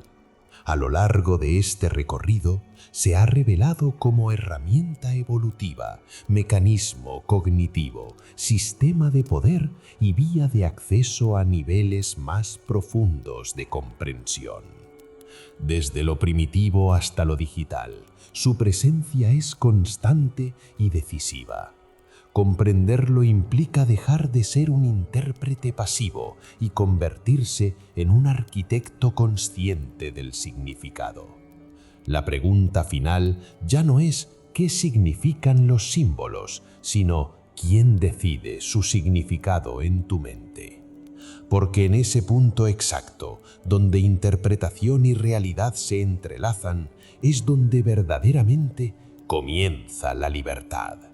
[SPEAKER 5] A lo largo de este recorrido, se ha revelado como herramienta evolutiva, mecanismo cognitivo, sistema de poder y vía de acceso a niveles más profundos de comprensión. Desde lo primitivo hasta lo digital, su presencia es constante y decisiva. Comprenderlo implica dejar de ser un intérprete pasivo y convertirse en un arquitecto consciente del significado. La pregunta final ya no es ¿qué significan los símbolos?, sino ¿quién decide su significado en tu mente? Porque en ese punto exacto, donde interpretación y realidad se entrelazan, es donde verdaderamente comienza la libertad.